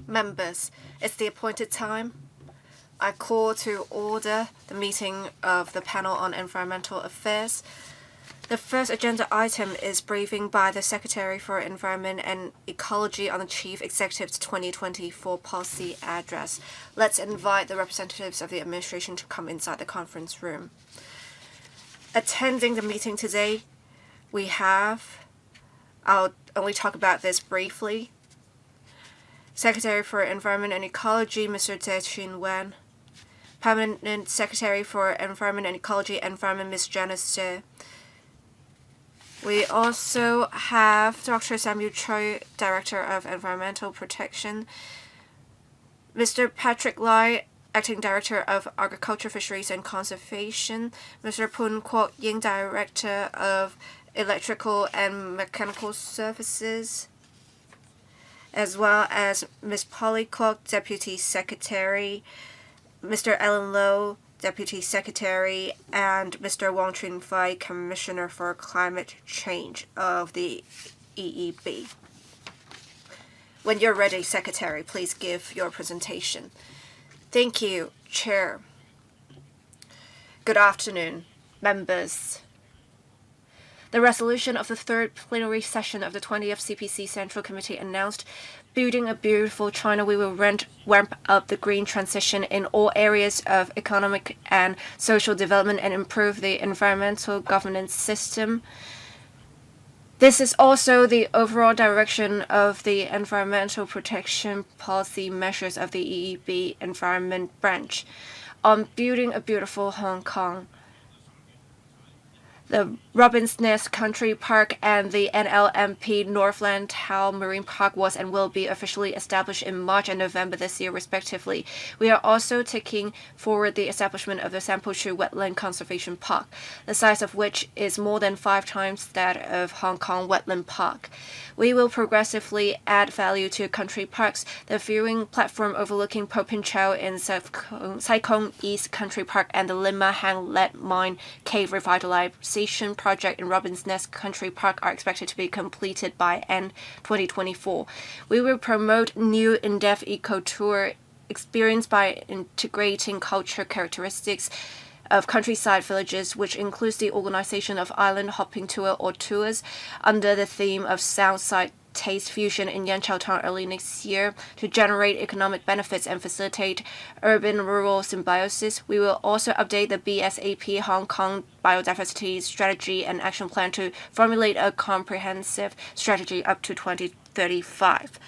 Members, it's the appointed time. I call to order the meeting of the panel on environmental affairs. The first agenda item is briefing by the Secretary for Environment and Ecology on the Chief Executive's 2024 policy address. Let's invite the representatives of the administration to come inside the conference room. Attending the meeting today, I'll only talk about this briefly, Secretary for Environment and Ecology, Mr. Zhe Wen, Permanent Secretary for Environment and Ecology, Environment, Ms. Janice Xie. We also have Dr. Samuel Choi, Director of Environmental Protection, Mr. Patrick Lai, Acting Director of Agriculture, Fisheries and Conservation, Mr. Poon Kwok Ying, Director of Electrical and Mechanical Services, as well as Ms. Polly Kwok, Deputy Secretary, Mr. Alan Lowe, Deputy Secretary, and Mr. Wang Chunfai, Commissioner for Climate Change of the EEB. When you're ready, Secretary, please give your presentation. Thank you, Chair. Good afternoon, members. The resolution of the third plenary session of the 20th CPC Central Committee announced, building a beautiful China, we will ramp up the green transition in all areas of economic and social development and improve the environmental governance system. This is also the overall direction of the environmental protection policy measures of the EEB Environment Branch. On building a beautiful Hong Kong, the Robin's Nest Country Park and the NLMP Northland Tau Marine Park was and will be officially established in March and November this year, respectively. We are also taking forward the establishment of the Sanpo-Chu Wetland Conservation Park, the size of which is more than 5 times that of Hong Kong Wetland Park. We will progressively add value to country parks. The viewing platform overlooking Po Pin Chau in Sai Kung East Country Park and the Lima Hang Lead Mine Cave Revitalization project in Robin's Nest Country Park are expected to be completed by end 2024. We will promote new in-depth eco-tour experience by integrating culture characteristics of countryside villages, which includes the organization of island hopping tour or tours under the theme of sound, sight, taste fusion in Yanqiao Town early next year to generate economic benefits and facilitate urban-rural symbiosis. We will also update the BSAP Hong Kong Biodiversity Strategy and Action Plan to formulate a comprehensive strategy up to 2035.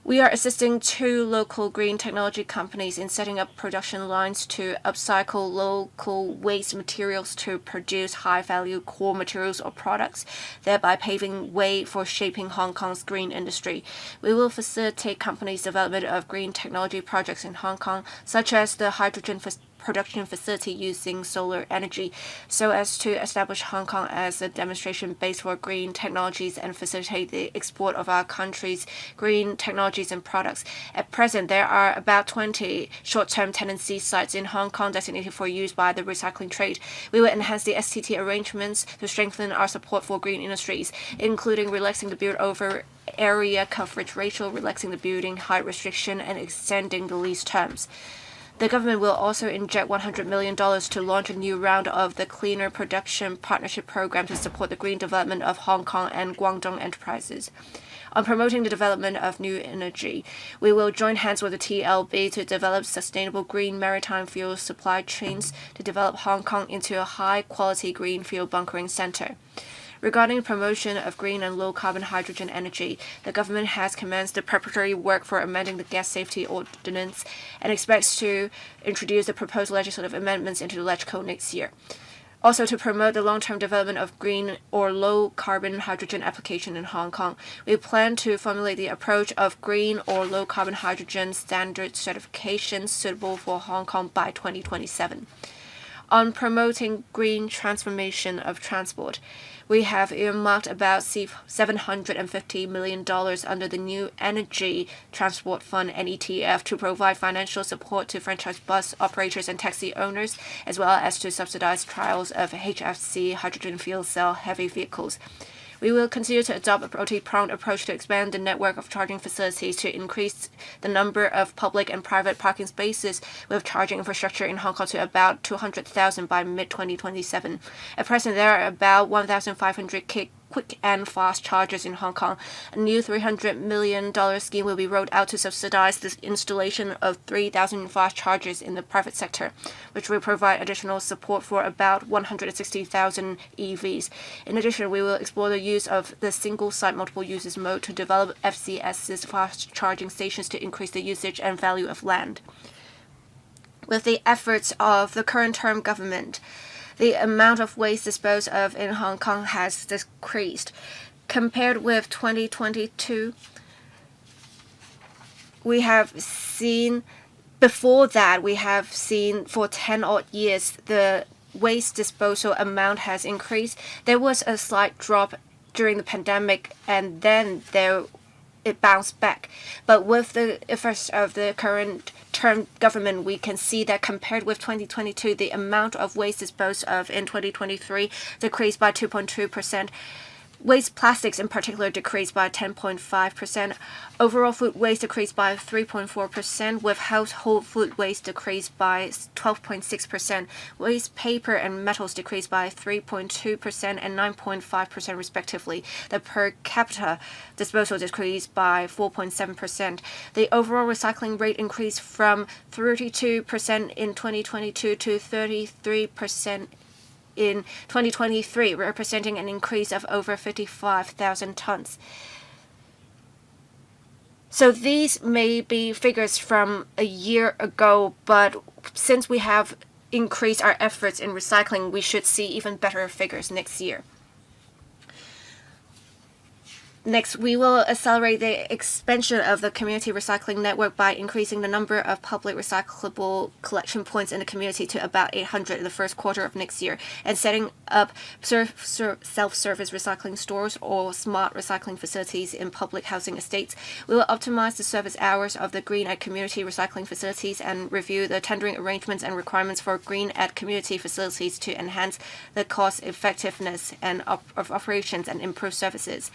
We are assisting 2 local green technology companies in setting up production lines to upcycle local waste materials to produce high-value core materials or products, thereby paving way for shaping Hong Kong's green industry. We will facilitate companies' development of green technology projects in Hong Kong, such as the hydrogen production facility using solar energy, so as to establish Hong Kong as a demonstration base for green technologies and facilitate the export of our country's green technologies and products. At present, there are about 20 short-term tenancy sites in Hong Kong designated for use by the recycling trade. We will enhance the STT arrangements to strengthen our support for green industries, including relaxing the build over area coverage ratio, relaxing the building height restriction, and extending the lease terms. The government will also inject $100 million to launch a new round of the Cleaner Production Partnership Program to support the green development of Hong Kong and Guangdong enterprises. On promoting the development of new energy, we will join hands with the TLB to develop sustainable green maritime fuel supply chains to develop Hong Kong into a high-quality green fuel bunkering center. Regarding promotion of green and low-carbon hydrogen energy, the government has commenced the preparatory work for amending the Gas Safety Ordinance and expects to introduce the proposed legislative amendments into the LegCo next year. Also, to promote the long-term development of green or low-carbon hydrogen application in Hong Kong, we plan to formulate the approach of green or low-carbon hydrogen standard certifications suitable for Hong Kong by 2027. On promoting green transformation of transport, we have earmarked about $750 million under the New Energy Transport Fund (NETF) to provide financial support to franchise bus operators and taxi owners, as well as to subsidize trials of HFC hydrogen fuel cell heavy vehicles. We will continue to adopt a multi-pronged approach to expand the network of charging facilities to increase the number of public and private parking spaces with charging infrastructure in Hong Kong to about 200,000 by mid-2027. At present, there are about 1,500 quick and fast chargers in Hong Kong. A new $300 million scheme will be rolled out to subsidize the installation of 3,000 fast chargers in the private sector, which will provide additional support for about 160,000 EVs. In addition, we will explore the use of the single-site multiple uses mode to develop FCS's fast charging stations to increase the usage and value of land. With the efforts of the current term government, the amount of waste disposed of in Hong Kong has decreased. Compared with 2022, we have seen for 10 odd years, the waste disposal amount has increased. There was a slight drop during the pandemic, and then it bounced back. But with the efforts of the current term government, we can see that compared with 2022, the amount of waste disposed of in 2023 decreased by 2.2%. Waste plastics in particular decreased by 10.5%. Overall food waste decreased by 3.4%, with household food waste decreased by 12.6%. Waste paper and metals decreased by 3.2% and 9.5% respectively. The per capita disposal decreased by 4.7%. The overall recycling rate increased from 32% in 2022 to 33% in 2023, representing an increase of over 55,000 tons. So these may be figures from a year ago, but since we have increased our efforts in recycling, we should see even better figures next year. Next, we will accelerate the expansion of the community recycling network by increasing the number of public recyclable collection points in the community to about 800 in the first quarter of next year, and setting up self-service recycling stores or smart recycling facilities in public housing estates. We will optimize the service hours of the green at community recycling facilities and review the tendering arrangements and requirements for green at community facilities to enhance the cost effectiveness of operations and improve services.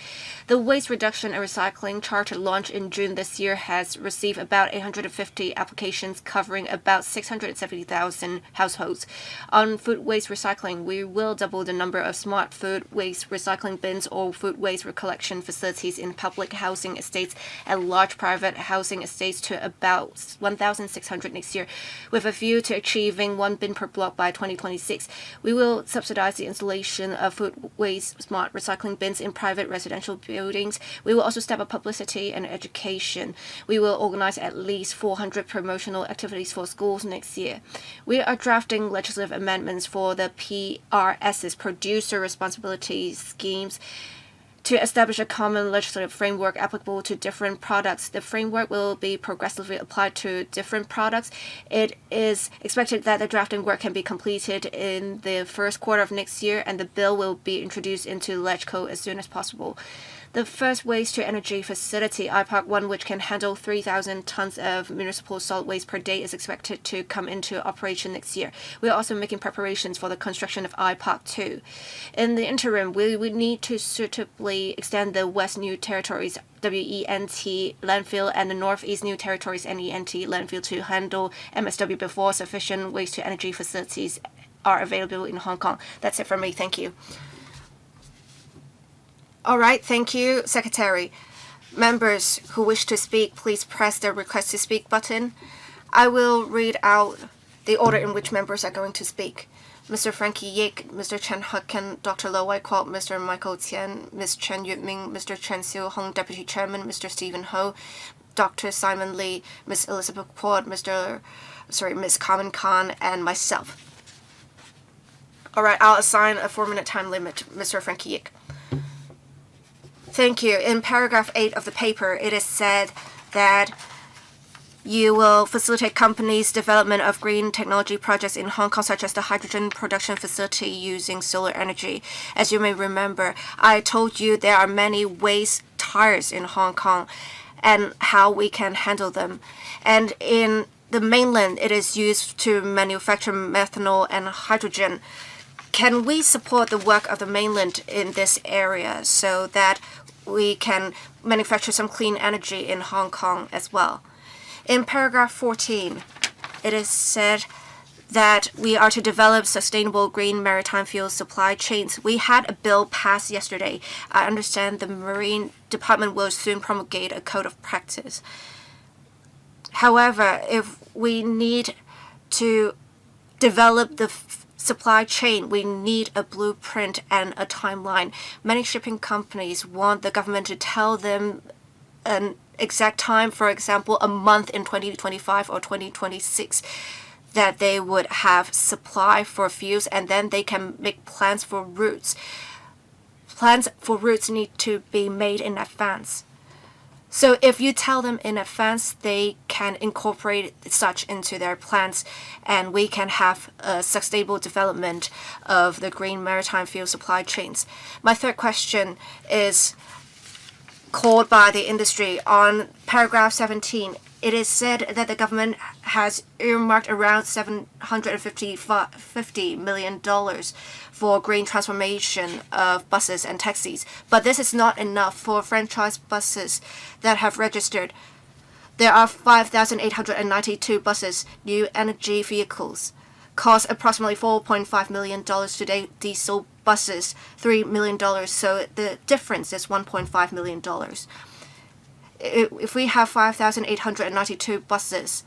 The Waste Reduction and Recycling Charter launched in June this year has received about 850 applications covering about 670,000 households. On food waste recycling, we will double the number of smart food waste recycling bins or food waste recollection facilities in public housing estates and large private housing estates to about 1,600 next year, with a view to achieving 1 bin per block by 2026. We will subsidize the installation of food waste smart recycling bins in private residential buildings. We will also step up publicity and education. We will organize at least 400 promotional activities for schools next year. We are drafting legislative amendments for the PRS's producer responsibility schemes to establish a common legislative framework applicable to different products. The framework will be progressively applied to different products. It is expected that the drafting work can be completed in the first quarter of next year, and the bill will be introduced into LegCo as soon as possible. The first waste-to-energy facility, IPARK 1, which can handle 3,000 tons of municipal solid waste per day, is expected to come into operation next year. We are also making preparations for the construction of IPARK 2. In the interim, we would need to suitably extend the West New Territories WENT landfill and the Northeast New Territories NENT landfill to handle MSW before sufficient waste-to-energy facilities are available in Hong Kong. That's it from me. Thank you. All right, thank you, Secretary. Members who wish to speak, please press the Request to Speak button. I will read out the order in which members are going to speak. Mr. Frankie Yik, Mr. Chen Hucken, Dr. Lo Wai Kwok, Mr. Michael Tian, Ms. Chen Yutming, Mr. Chen Siu Hong, Deputy Chairman, Mr. Stephen Ho, Dr. Simon Lee, Ms. Elizabeth Kwok, Ms. Carmen Khan, and myself. All right, I'll assign a 4-minute time limit. Mr. Frankie Yik. Thank you. In paragraph 8 of the paper, it is said that you will facilitate companies' development of green technology projects in Hong Kong, such as the hydrogen production facility using solar energy. As you may remember, I told you there are many waste tires in Hong Kong and how we can handle them. And in the mainland, it is used to manufacture methanol and hydrogen. can we support the work of the mainland in this area so that we can manufacture some clean energy in Hong Kong as well? In paragraph 14, it is said that we are to develop sustainable green maritime fuel supply chains. We had a bill passed yesterday. I understand the Marine Department will soon promulgate a code of practice. However, if we need to develop the supply chain, we need a blueprint and a timeline. Many shipping companies want the government to tell them an exact time, for example, a month in 2025 or 2026, that they would have supply for fuels, and then they can make plans for routes. Plans for routes need to be made in advance. So if you tell them in advance, they can incorporate such into their plans, and we can have a sustainable development of the green maritime fuel supply chains. My third question is called by the industry. On paragraph 17, it is said that the government has earmarked around $750 million for green transformation of buses and taxis. But this is not enough for franchise buses that have registered. There are 5,892 buses, new energy vehicles, cost approximately $4.5 million today. Diesel buses, $3 million. So the difference is $1.5 million. If we have 5,892 buses,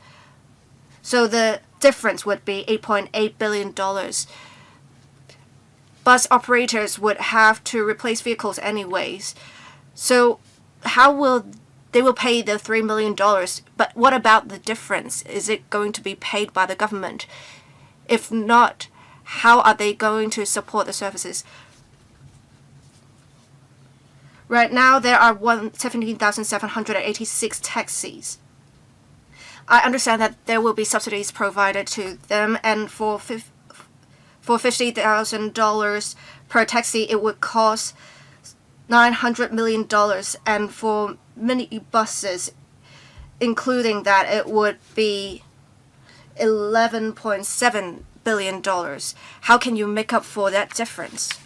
so the difference would be $8.8 billion. Bus operators would have to replace vehicles anyways. So how will they pay the $3 million? But what about the difference? Is it going to be paid by the government? If not, how are they going to support the services? Right now, there are 17,786 taxis. I understand that there will be subsidies provided to them, and for $50,000 per taxi, it would cost $900 million, and for mini buses, including that, it would be $11.7 billion. How can you make up for that difference?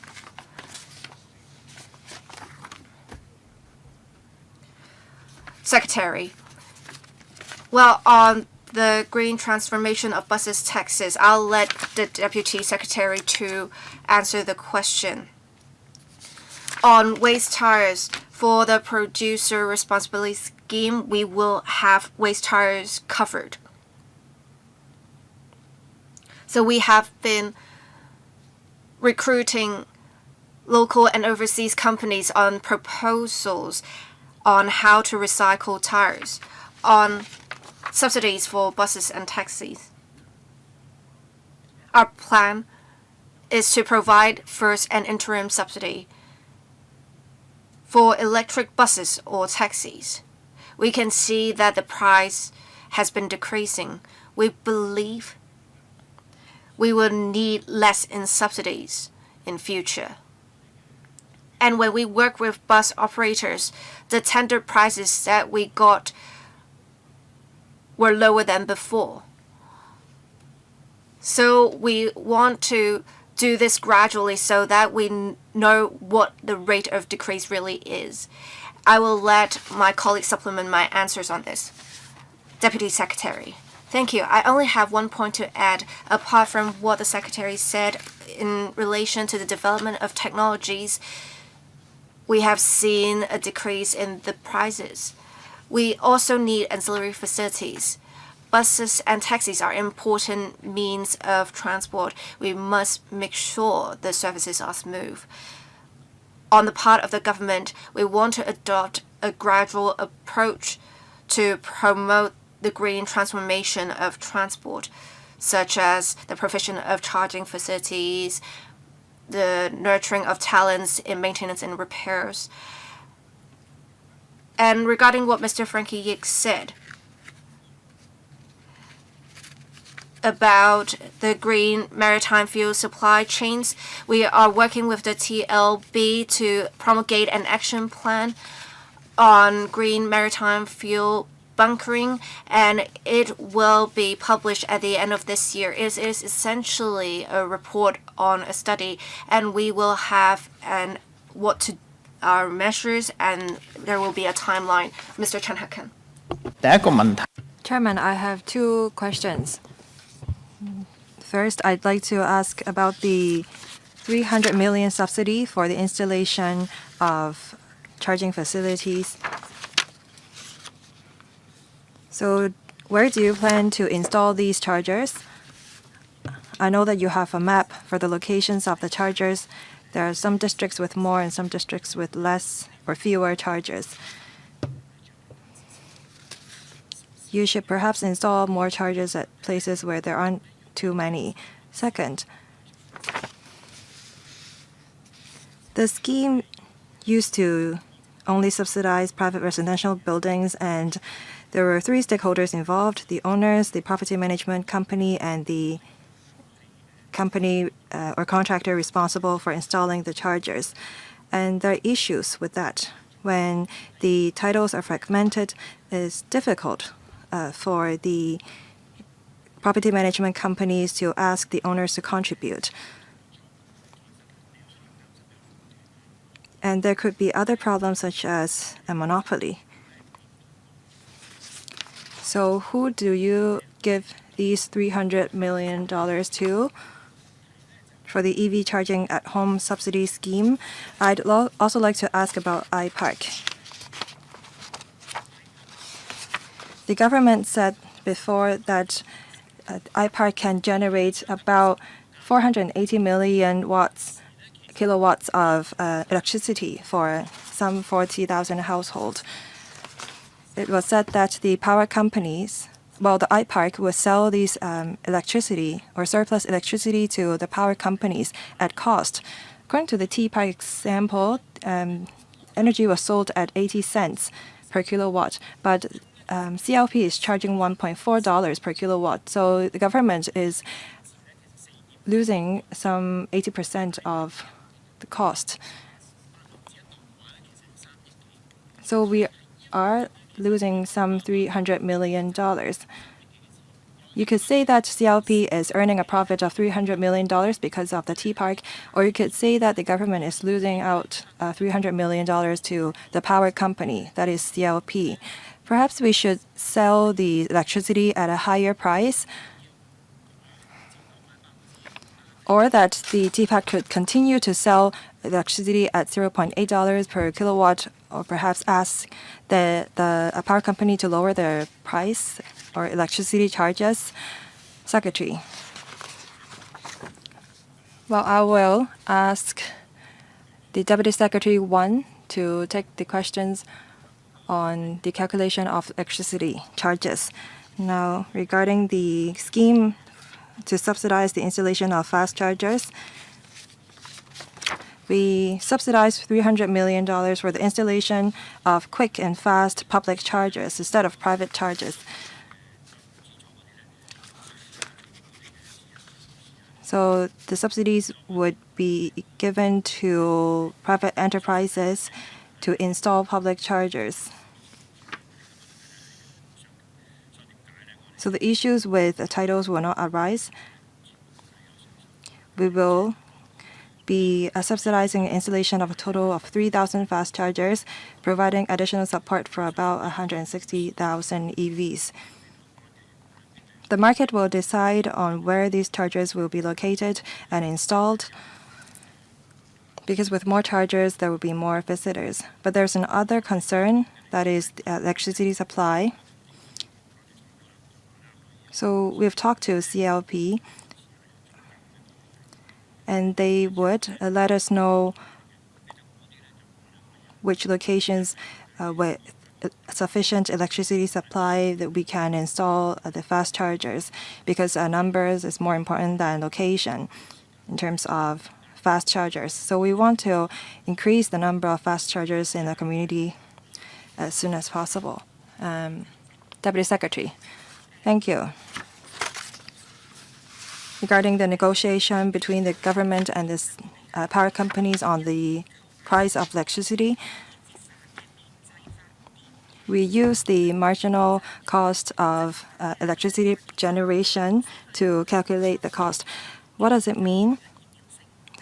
Secretary. Well, on the green transformation of buses taxes, I'll let the Deputy Secretary to answer the question. On waste tires, for the producer responsibility scheme, we will have waste tires covered. So we have been recruiting local and overseas companies on proposals on how to recycle tires, on subsidies for buses and taxis. Our plan is to provide first an interim subsidy for electric buses or taxis. We can see that the price has been decreasing. We believe we will need less in subsidies in future. And when we work with bus operators, the tender prices that we got were lower than before. So we want to do this gradually so that we know what the rate of decrease really is. I will let my colleagues supplement my answers on this. Deputy Secretary. Thank you. I only have one point to add, apart from what the Secretary said in relation to the development of technologies. We have seen a decrease in the prices. We also need ancillary facilities. Buses and taxis are important means of transport. We must make sure the services are smooth. On the part of the government, we want to adopt a gradual approach to promote the green transformation of transport, such as the provision of charging facilities, the nurturing of talents in maintenance and repairs. And regarding what Mr. Frankie Yik said about the green maritime fuel supply chains, we are working with the TLB to promulgate an action plan on green maritime fuel bunkering, and it will be published at the end of this year. It is essentially a report on a study, and we will have our measures, and there will be a timeline. Mr. Chen Hakan. Chairman, I have two questions. First, I'd like to ask about the 300 million subsidy for the installation of charging facilities. So where do you plan to install these chargers? I know that you have a map for the locations of the chargers. There are some districts with more and some districts with less or fewer chargers. You should perhaps install more chargers at places where there aren't too many. Second, the scheme used to only subsidize private residential buildings, and there were three stakeholders involved: the owners, the property management company, and the company or contractor responsible for installing the chargers. And there are issues with that. When the titles are fragmented, it's difficult for the property management companies to ask the owners to contribute. And there could be other problems such as a monopoly. So who do you give these $300 million to for the EV charging at home subsidy scheme? I'd also like to ask about iPark. The government said before that iPark can generate about 480 million kilowatts of electricity for some 40,000 households. It was said that the power companies, the iPark would sell these electricity or surplus electricity to the power companies at cost. According to the T-Park example, energy was sold at 80 cents per kilowatt, but CLP is charging $1.4 per kilowatt. So the government is losing some 80% of the cost. So we are losing some $300 million. You could say that CLP is earning a profit of $300 million because of the T-Park, or you could say that the government is losing out $300 million to the power company, that is CLP. Perhaps we should sell the electricity at a higher price, or that the T-Park could continue to sell electricity at $0.8 per kilowatt, or perhaps ask the power company to lower their price or electricity charges. Secretary. Well, I will ask the Deputy Secretary 1 to take the questions on the calculation of electricity charges. Now, regarding the scheme to subsidize the installation of fast chargers, we subsidized $300 million for the installation of quick and fast public chargers instead of private chargers. So the subsidies would be given to private enterprises to install public chargers. So the issues with the titles will not arise. We will be subsidizing installation of a total of 3,000 fast chargers, providing additional support for about 160,000 EVs. The market will decide on where these chargers will be located and installed, because with more chargers, there will be more visitors. But there's another concern, that is the electricity supply. So we've talked to CLP, and they would let us know which locations with sufficient electricity supply that we can install the fast chargers, because numbers is more important than location in terms of fast chargers. So we want to increase the number of fast chargers in the community as soon as possible. Deputy Secretary, thank you. Regarding the negotiation between the government and the power companies on the price of electricity, we use the marginal cost of electricity generation to calculate the cost. What does it mean?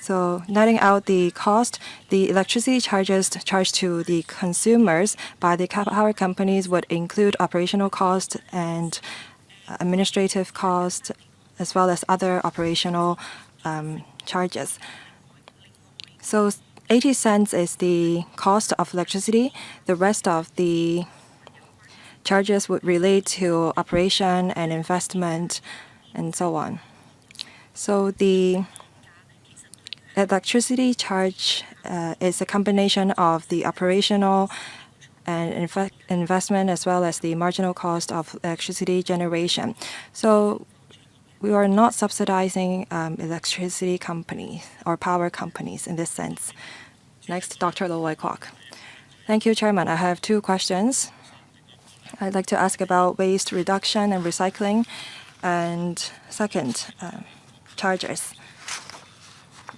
So netting out the cost, the electricity charges charged to the consumers by the power companies would include operational cost and administrative cost, as well as other operational charges. So 80 cents is the cost of electricity. The rest of the charges would relate to operation and investment and so on. So the electricity charge is a combination of the operational and investment as well as the marginal cost of electricity generation. So we are not subsidizing electricity companies or power companies in this sense. Next, Dr. Lo Wai Kwok. Thank you, Chairman. I have two questions. I'd like to ask about waste reduction and recycling, and second, chargers,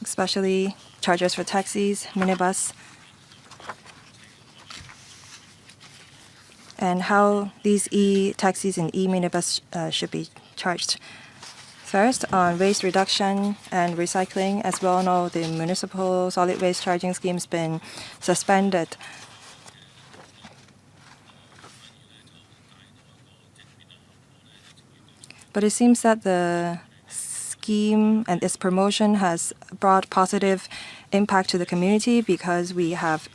especially chargers for taxis, minibus, and how these e-taxis and e-minibus should be charged. First, on waste reduction and recycling, as we all know, the municipal solid waste charging scheme has been suspended. But it seems that the scheme and its promotion has brought positive impact to the community because we have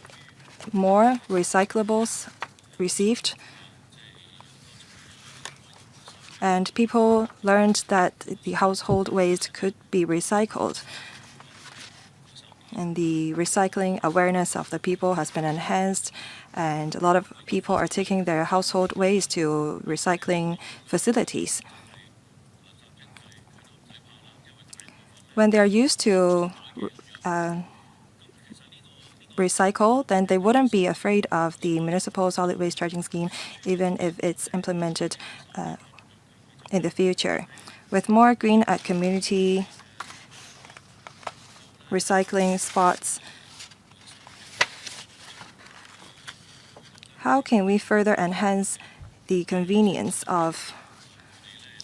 more recyclables received. And people learned that the household waste could be recycled. And the recycling awareness of the people has been enhanced, and a lot of people are taking their household waste to recycling facilities. When they're used to recycle, then they wouldn't be afraid of the municipal solid waste charging scheme, even if it's implemented in the future. With more green at community recycling spots, how can we further enhance the convenience of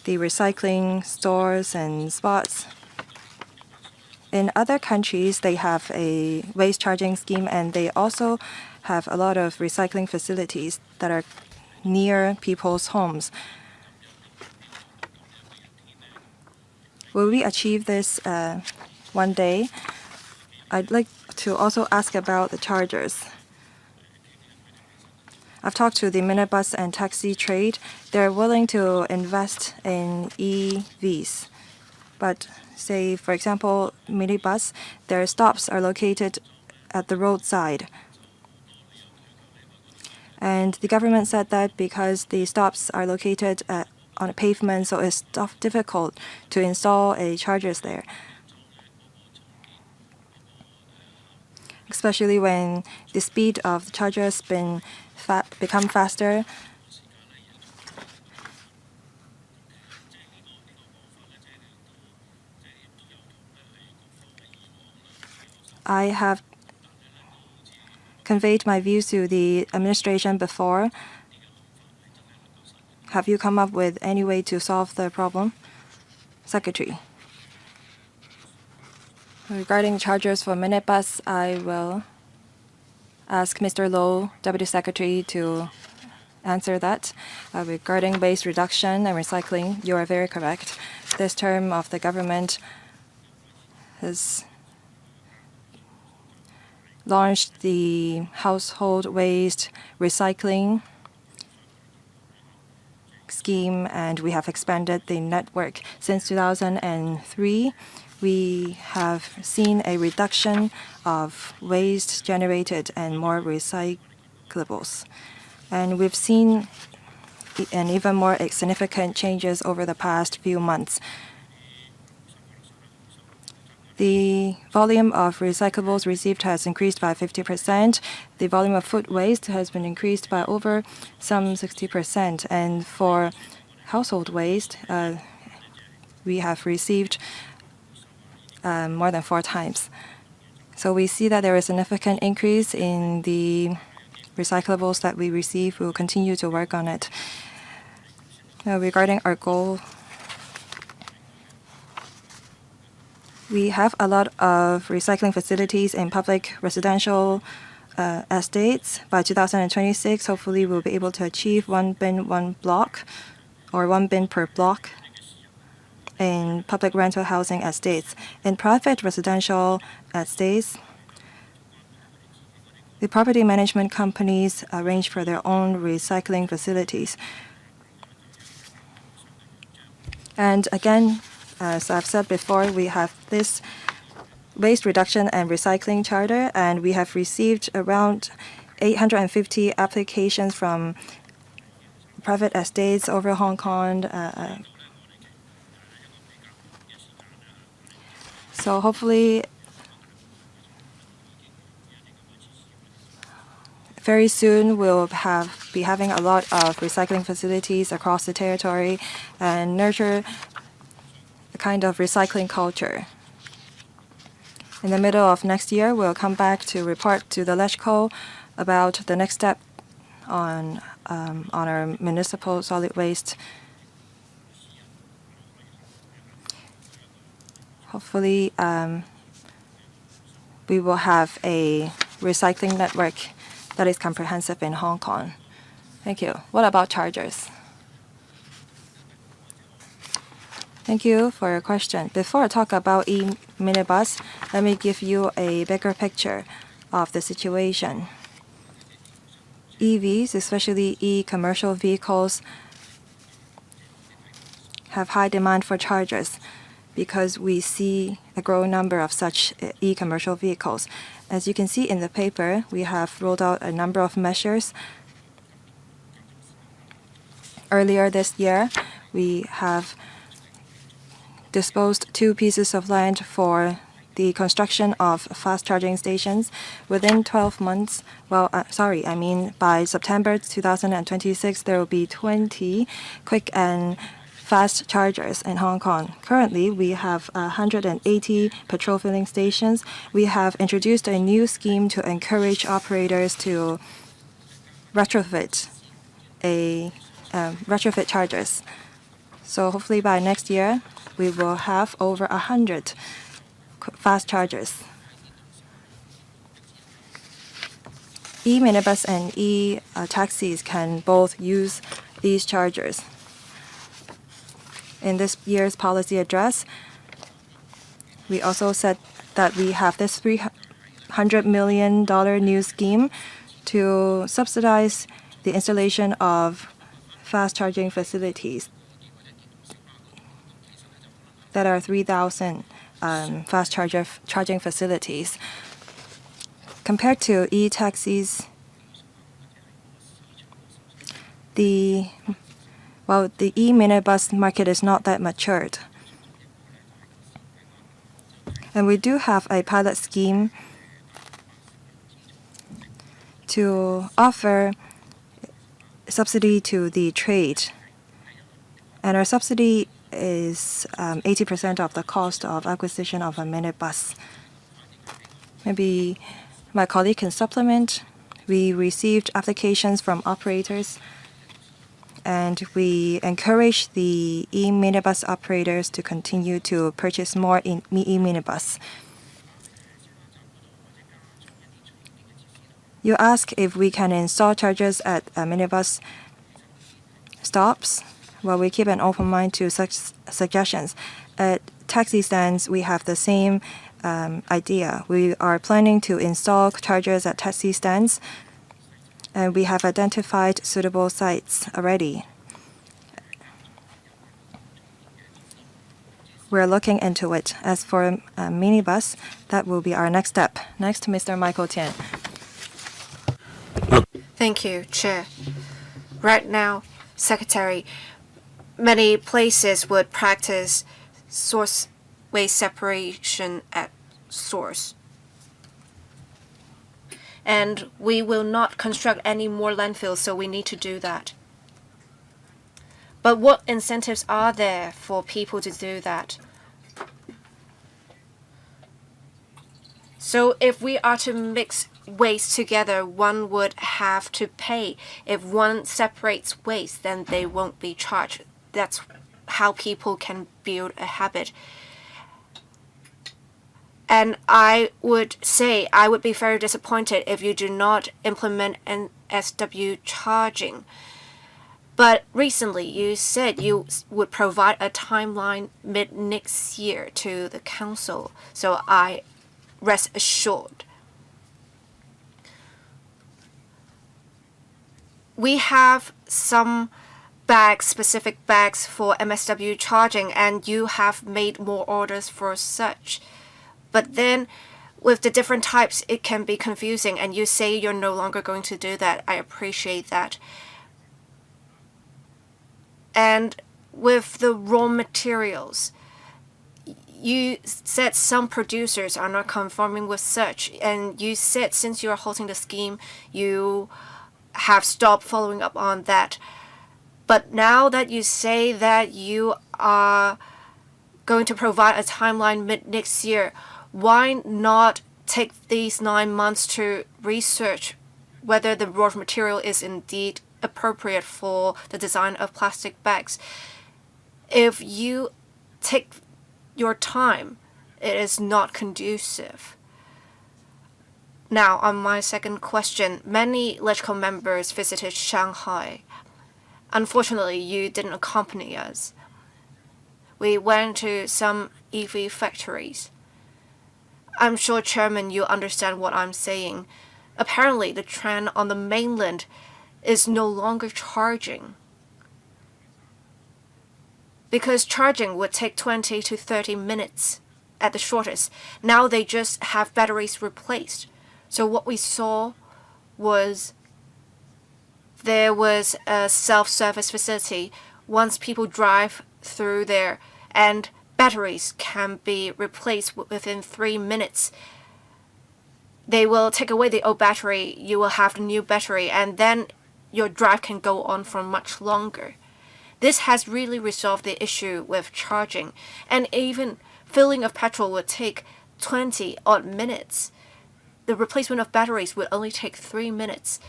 the recycling stores and spots? In other countries, they have a waste charging scheme, and they also have a lot of recycling facilities that are near people's homes. Will we achieve this one day? I'd like to also ask about the chargers. I've talked to the minibus and taxi trade. They're willing to invest in EVs. But say, for example, minibus, their stops are located at the roadside. And the government said that because the stops are located on a pavement, so it's difficult to install a chargers there. Especially when the speed of the charger has become faster. I have conveyed my views to the administration before. Have you come up with any way to solve the problem? Secretary. Regarding chargers for minibus, I will ask Mr. Low, Deputy Secretary, to answer that. Regarding waste reduction and recycling, you are very correct. This term of the government has launched the household waste recycling scheme, and we have expanded the network. Since 2003, we have seen a reduction of waste generated and more recyclables. And we've seen an even more significant changes over the past few months. The volume of recyclables received has increased by 50%. The volume of food waste has been increased by over some 60%. And for household waste, we have received more than 4 times. So we see that there is a significant increase in the recyclables that we receive. We will continue to work on it. Now, regarding our goal, we have a lot of recycling facilities in public residential estates. By 2026, hopefully we'll be able to achieve 1 bin, 1 block, or 1 bin per block in public rental housing estates. In private residential estates, the property management companies arrange for their own recycling facilities. And again, as I've said before, we have this waste reduction and recycling charter, and we have received around 850 applications from private estates over Hong Kong. So hopefully, very soon we'll be having a lot of recycling facilities across the territory and nurture a kind of recycling culture. In the middle of next year, we'll come back to report to the LegCo about the next step on our municipal solid waste. Hopefully, we will have a recycling network that is comprehensive in Hong Kong. Thank you. What about chargers? Thank you for your question. Before I talk about e-minibus, let me give you a bigger picture of the situation. EVs, especially e-commercial vehicles, have high demand for chargers because we see a growing number of such e-commercial vehicles. As you can see in the paper, we have rolled out a number of measures. Earlier this year, we have disposed 2 pieces of land for the construction of fast charging stations within 12 months. By September 2026, there will be 20 quick and fast chargers in Hong Kong. Currently, we have 180 petrol filling stations. We have introduced a new scheme to encourage operators to retrofit chargers. So hopefully by next year, we will have over 100 fast chargers. E-minibus and e-taxis can both use these chargers. In this year's policy address, we also said that we have this $300 million new scheme to subsidize the installation of fast charging facilities. That are 3,000 fast charging facilities. Compared to e-taxis, the e-minibus market is not that matured. And we do have a pilot scheme to offer subsidy to the trade. And our subsidy is 80% of the cost of acquisition of a minibus. Maybe my colleague can supplement. We received applications from operators, and we encourage the e-minibus operators to continue to purchase more e-minibus. You ask if we can install chargers at minibus stops. Well, we keep an open mind to such suggestions. At taxi stands, we have the same idea. We are planning to install chargers at taxi stands, and we have identified suitable sites already. We're looking into it. As for minibus, that will be our next step. Next, Mr. Michael Tian. Thank you, Chair. Right now, Secretary, many places would practice source waste separation at source. And we will not construct any more landfills, so we need to do that. But what incentives are there for people to do that? So if we are to mix waste together, one would have to pay. If one separates waste, then they won't be charged. That's how people can build a habit. And I would say I would be very disappointed if you do not implement NSW charging. But recently you said you would provide a timeline mid next year to the council, so I rest assured. We have some specific bags for MSW charging, and you have made more orders for such. But then with the different types, it can be confusing, and you say you're no longer going to do that. I appreciate that. And with the raw materials, you said some producers are not conforming with such, and you said since you are halting the scheme, you have stopped following up on that. But now that you say that you are going to provide a timeline mid next year, why not take these 9 months to research whether the raw material is indeed appropriate for the design of plastic bags? If you take your time, it is not conducive. Now, on my second question, many LegCo members visited Shanghai. Unfortunately, you didn't accompany us. We went to some EV factories. I'm sure, Chairman, you understand what I'm saying. Apparently, the trend on the mainland is no longer charging, because charging would take 20 to 30 minutes at the shortest. Now they just have batteries replaced. So what we saw was there was a self-service facility. Once people drive through there, and batteries can be replaced within 3 minutes. They will take away the old battery, you will have the new battery, and then your drive can go on for much longer. This has really resolved the issue with charging, and even filling of petrol would take 20 odd minutes. The replacement of batteries would only take 3 minutes.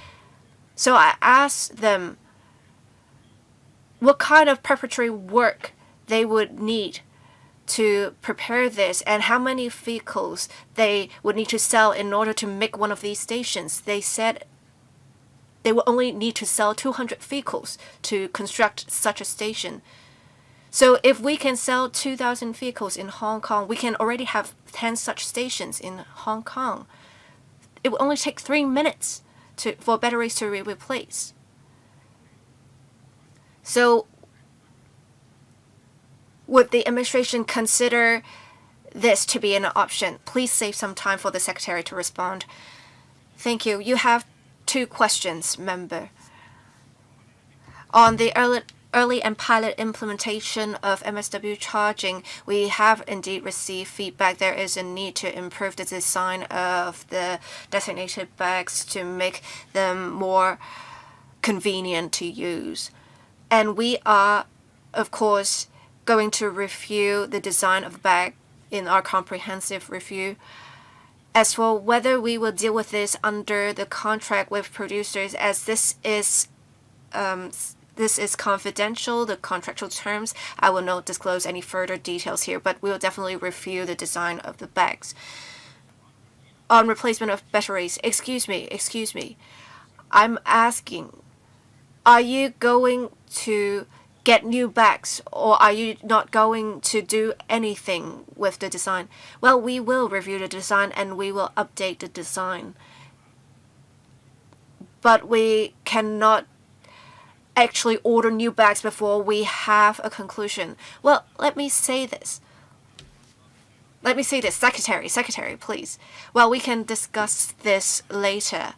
So I asked them what kind of preparatory work they would need to prepare this, and how many vehicles they would need to sell in order to make one of these stations. They said they will only need to sell 200 vehicles to construct such a station. So if we can sell 2,000 vehicles in Hong Kong, we can already have 10 such stations in Hong Kong. It will only take 3 minutes for batteries to be replaced. So would the administration consider this to be an option? Please save some time for the Secretary to respond. Thank you. You have 2 questions, member. On the early and pilot implementation of MSW charging, we have indeed received feedback. There is a need to improve the design of the designated bags to make them more convenient to use. And we are, of course, going to review the design of the bag in our comprehensive review. As for whether we will deal with this under the contract with producers, as this is confidential, the contractual terms, I will not disclose any further details here, but we will definitely review the design of the bags. On replacement of batteries, excuse me, I'm asking, are you going to get new bags, or are you not going to do anything with the design? Well, we will review the design and we will update the design. But we cannot actually order new bags before we have a conclusion. Well, let me say this, Secretary, please. Well, we can discuss this later.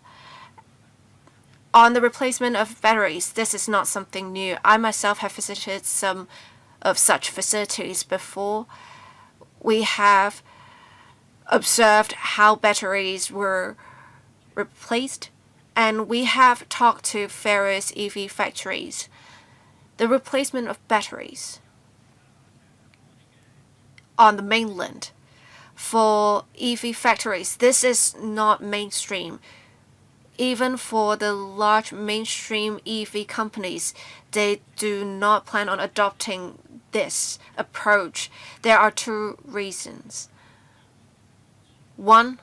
On the replacement of batteries, this is not something new. I myself have visited some of such facilities before. We have observed how batteries were replaced, and we have talked to various EV factories. The replacement of batteries on the mainland for EV factories, this is not mainstream. Even for the large mainstream EV companies, they do not plan on adopting this approach. There are two reasons. One,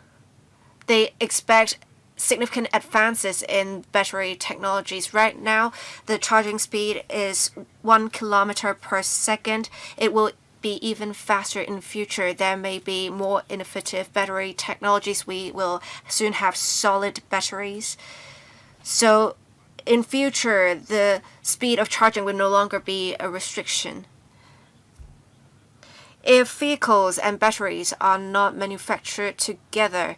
they expect significant advances in battery technologies. Right now, the charging speed is 1 kilometer per second. It will be even faster in future. There may be more innovative battery technologies. We will soon have solid batteries. So in future, the speed of charging will no longer be a restriction. If vehicles and batteries are not manufactured together,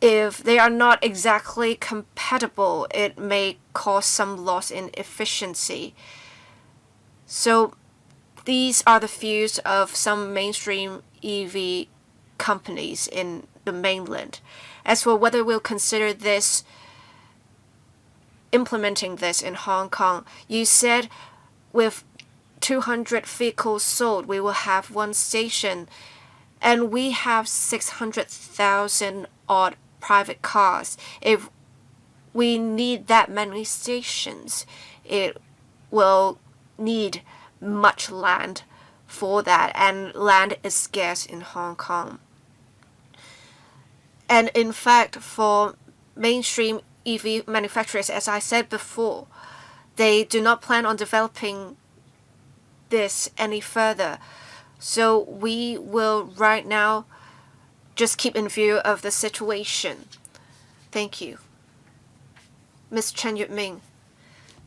if they are not exactly compatible, it may cause some loss in efficiency. So these are the views of some mainstream EV companies in the mainland. As for whether we'll consider this, implementing this in Hong Kong, you said with 200 vehicles sold, we will have one station, and we have 600,000 odd private cars. If we need that many stations, it will need much land for that, and land is scarce in Hong Kong. And in fact, for mainstream EV manufacturers, as I said before, they do not plan on developing this any further. So we will right now just keep in view of the situation. Thank you. Ms. Chen Yutming.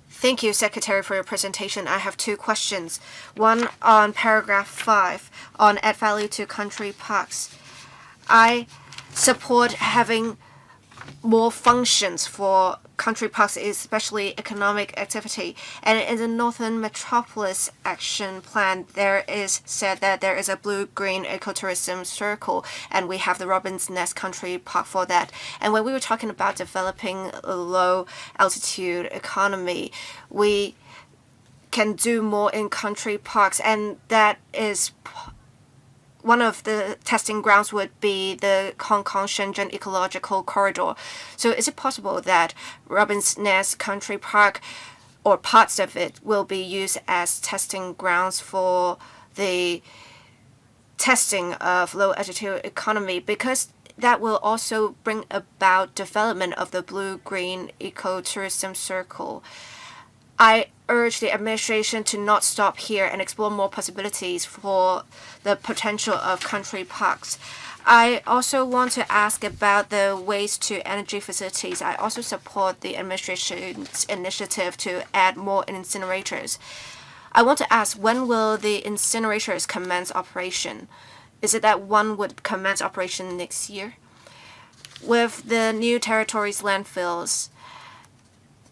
Thank you, Secretary, for your presentation. I have two questions. One on paragraph 5 on add value to country parks. I support having more functions for country parks, especially economic activity. And in the Northern Metropolis Action Plan, there is said that there is a blue-green ecotourism circle, and we have the Robin's Nest Country Park for that. And when we were talking about developing a low-altitude economy, we can do more in country parks, and that is one of the testing grounds would be the Hong Kong-Shenzhen ecological corridor. So is it possible that Robin's Nest Country Park or parts of it will be used as testing grounds for the testing of low-altitude economy? Because that will also bring about development of the blue-green ecotourism circle. I urge the administration to not stop here and explore more possibilities for the potential of country parks. I also want to ask about the waste to energy facilities. I also support the administration's initiative to add more incinerators. I want to ask, when will the incinerators commence operation? Is it that one would commence operation next year? With the new territories landfills,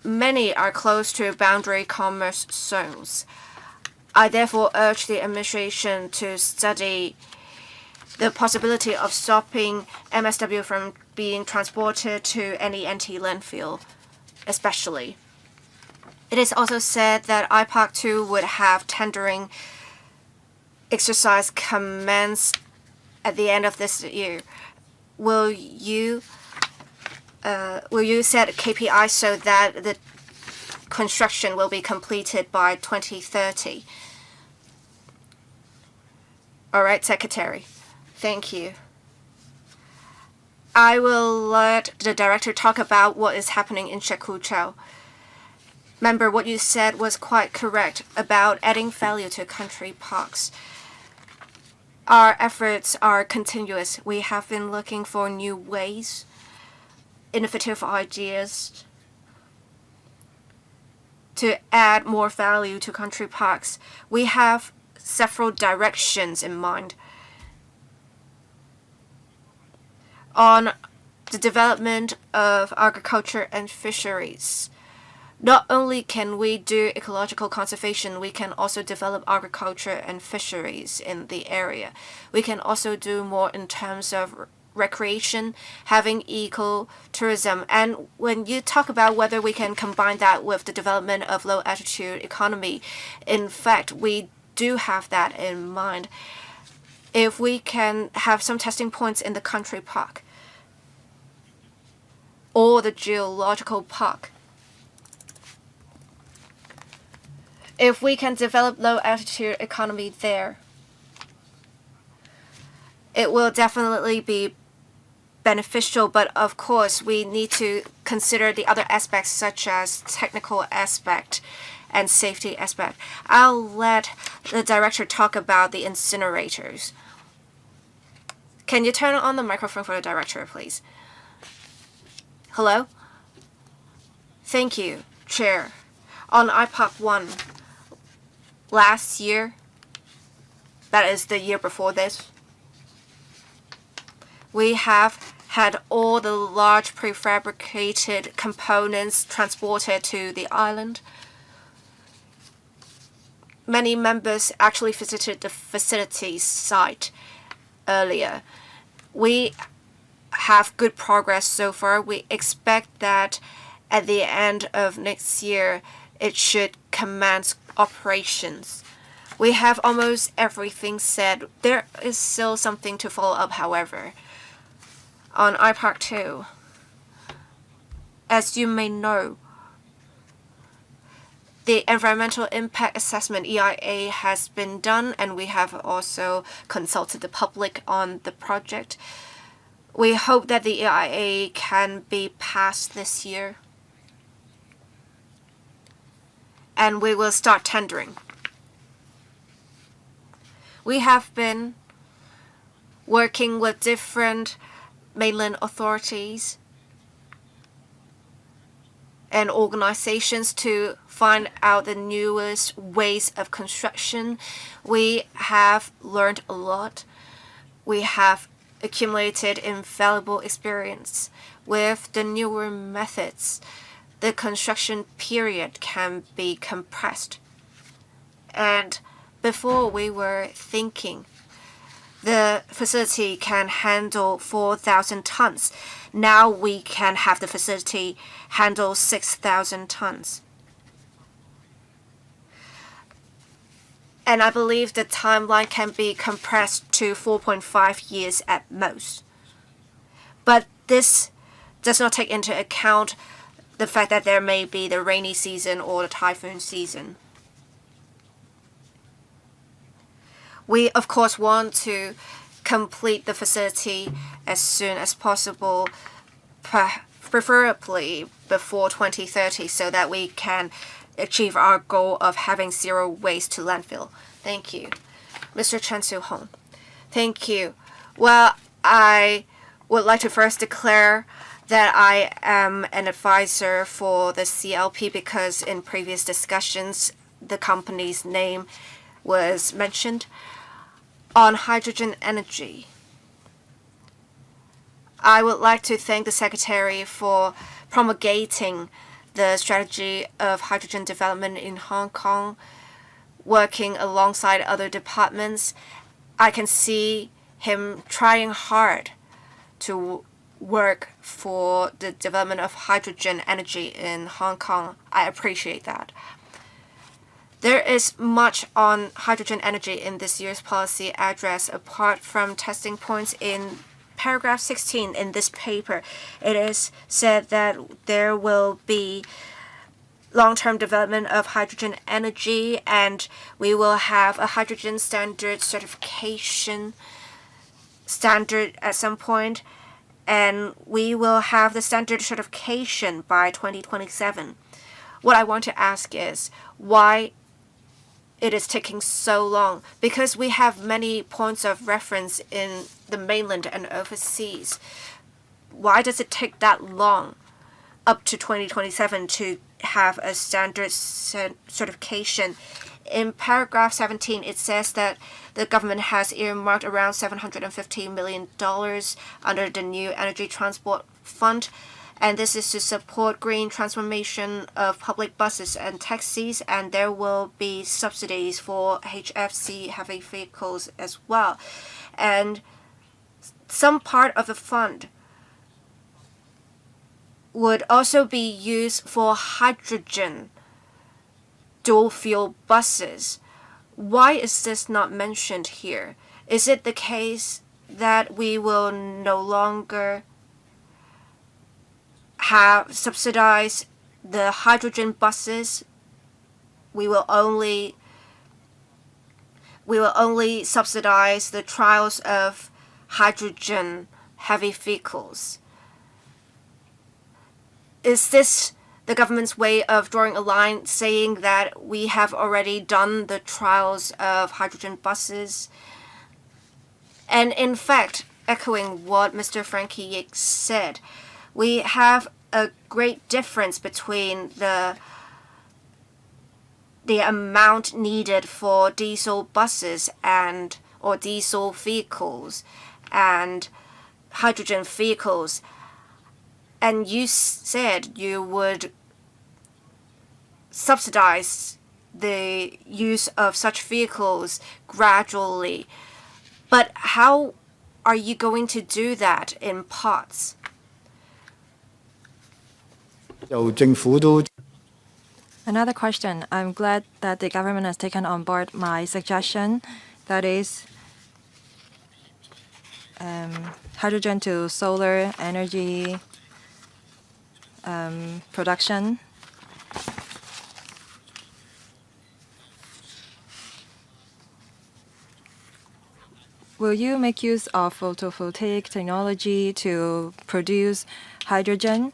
many are close to boundary commerce zones. I therefore urge the administration to study the possibility of stopping MSW from being transported to any NT landfill, especially. It is also said that IPARC 2 would have tendering exercise commence at the end of this year. Will you set KPI so that the construction will be completed by 2030? All right, Secretary. Thank you. I will let the director talk about what is happening in Shekuchao. Remember, what you said was quite correct about adding value to country parks. Our efforts are continuous. We have been looking for new ways, innovative ideas to add more value to country parks. We have several directions in mind. On the development of agriculture and fisheries, not only can we do ecological conservation, we can also develop agriculture and fisheries in the area. We can also do more in terms of recreation, having ecotourism. And when you talk about whether we can combine that with the development of low-altitude economy, in fact, we do have that in mind. if we can have some testing points in the country park or the geological park, if we can develop low altitude economy there, it will definitely be beneficial. But of course, we need to consider the other aspects such as technical aspect and safety aspect. I'll let the director talk about the incinerators. Can you turn on the microphone for the director, please? Hello? Thank you, Chair. On IPOC 1, last year, that is the year before this, we have had all the large prefabricated components transported to the island. Many members actually visited the facility site earlier. We have good progress so far. We expect that at the end of next year, it should commence operations. We have almost everything said. There is still something to follow up, however. On IPARK 2, as you may know, the environmental impact assessment EIA has been done, and we have also consulted the public on the project. We hope that the EIA can be passed this year, and we will start tendering. We have been working with different mainland authorities and organizations to find out the newest ways of construction. We have learned a lot. We have accumulated invaluable experience. With the newer methods, the construction period can be compressed. And before we were thinking the facility can handle 4,000 tons. Now we can have the facility handle 6,000 tons. And I believe the timeline can be compressed to 4.5 years at most. But this does not take into account the fact that there may be the rainy season or the typhoon season. We, of course, want to complete the facility as soon as possible, preferably before 2030, so that we can achieve our goal of having zero waste to landfill. Thank you. Mr. Chen Su-hong. Thank you. Well, I would like to first declare that I am an advisor for the CLP because in previous discussions, the company's name was mentioned. On hydrogen energy, I would like to thank the Secretary for promulgating the strategy of hydrogen development in Hong Kong, working alongside other departments. I can see him trying hard to work for the development of hydrogen energy in Hong Kong. I appreciate that. There is much on hydrogen energy in this year's policy address apart from testing points. In paragraph 16 in this paper, it is said that there will be long-term development of hydrogen energy and we will have a hydrogen standard certification standard at some point, and we will have the standard certification by 2027. What I want to ask is why it is taking so long, because we have many points of reference in the mainland and overseas. Why does it take that long, up to 2027, to have a standard certification? In paragraph 17, it says that the government has earmarked around $750 million under the new Energy Transport Fund, and this is to support green transformation of public buses and taxis, and there will be subsidies for HFC heavy vehicles as well. And some part of the fund would also be used for hydrogen dual fuel buses. Why is this not mentioned here? Is it the case that we will no longer have subsidize the hydrogen buses? We will only subsidize the trials of hydrogen heavy vehicles. Is this the government's way of drawing a line, saying that we have already done the trials of hydrogen buses? And in fact, echoing what Mr. Frankie Yik said, we have a great difference between the amount needed for diesel buses or diesel vehicles and hydrogen vehicles. And you said you would subsidize the use of such vehicles gradually. But how are you going to do that in parts? Another question. I'm glad that the government has taken on board my suggestion, that is hydrogen to solar energy production. Will you make use of photovoltaic technology to produce hydrogen?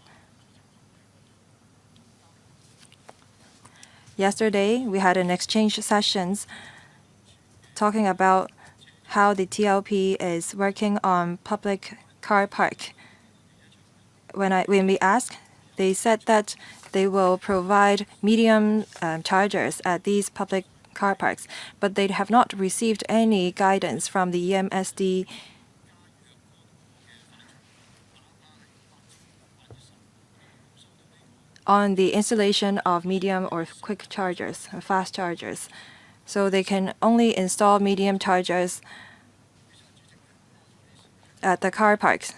Yesterday, we had an exchange sessions talking about how the TLP is working on public car park. When we asked, they said that they will provide medium chargers at these public car parks, but they have not received any guidance from the EMSD on the installation of medium or quick chargers, or fast chargers. So they can only install medium chargers at the car parks.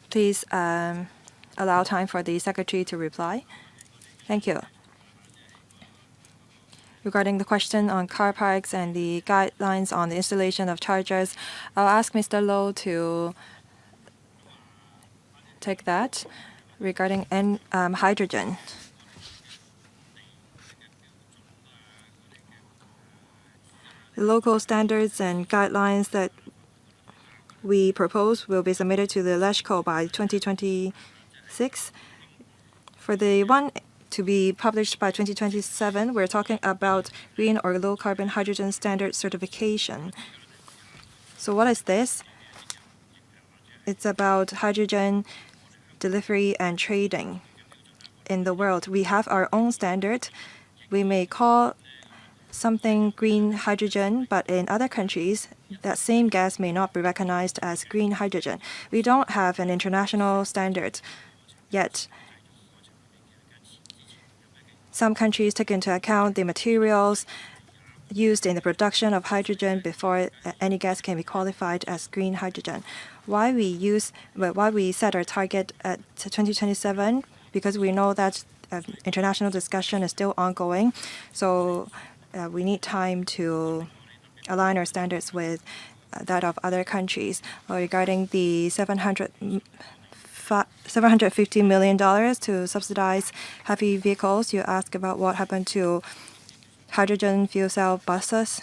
Please allow time for the Secretary to reply. Thank you. Regarding the question on car parks and the guidelines on the installation of chargers, I'll ask Mr. Low to take that. Regarding hydrogen, the local standards and guidelines that we propose will be submitted to the LESCO by 2026. For the one to be published by 2027, we're talking about green or low carbon hydrogen standard certification. So what is this? It's about hydrogen delivery and trading in the world. We have our own standard. We may call something green hydrogen, but in other countries, that same gas may not be recognized as green hydrogen. We don't have an international standard yet. Some countries take into account the materials used in the production of hydrogen before any gas can be qualified as green hydrogen. Why we set our target at 2027? Because we know that international discussion is still ongoing. So we need time to align our standards with that of other countries. Regarding the $750 million to subsidize heavy vehicles, you ask about what happened to hydrogen fuel cell buses.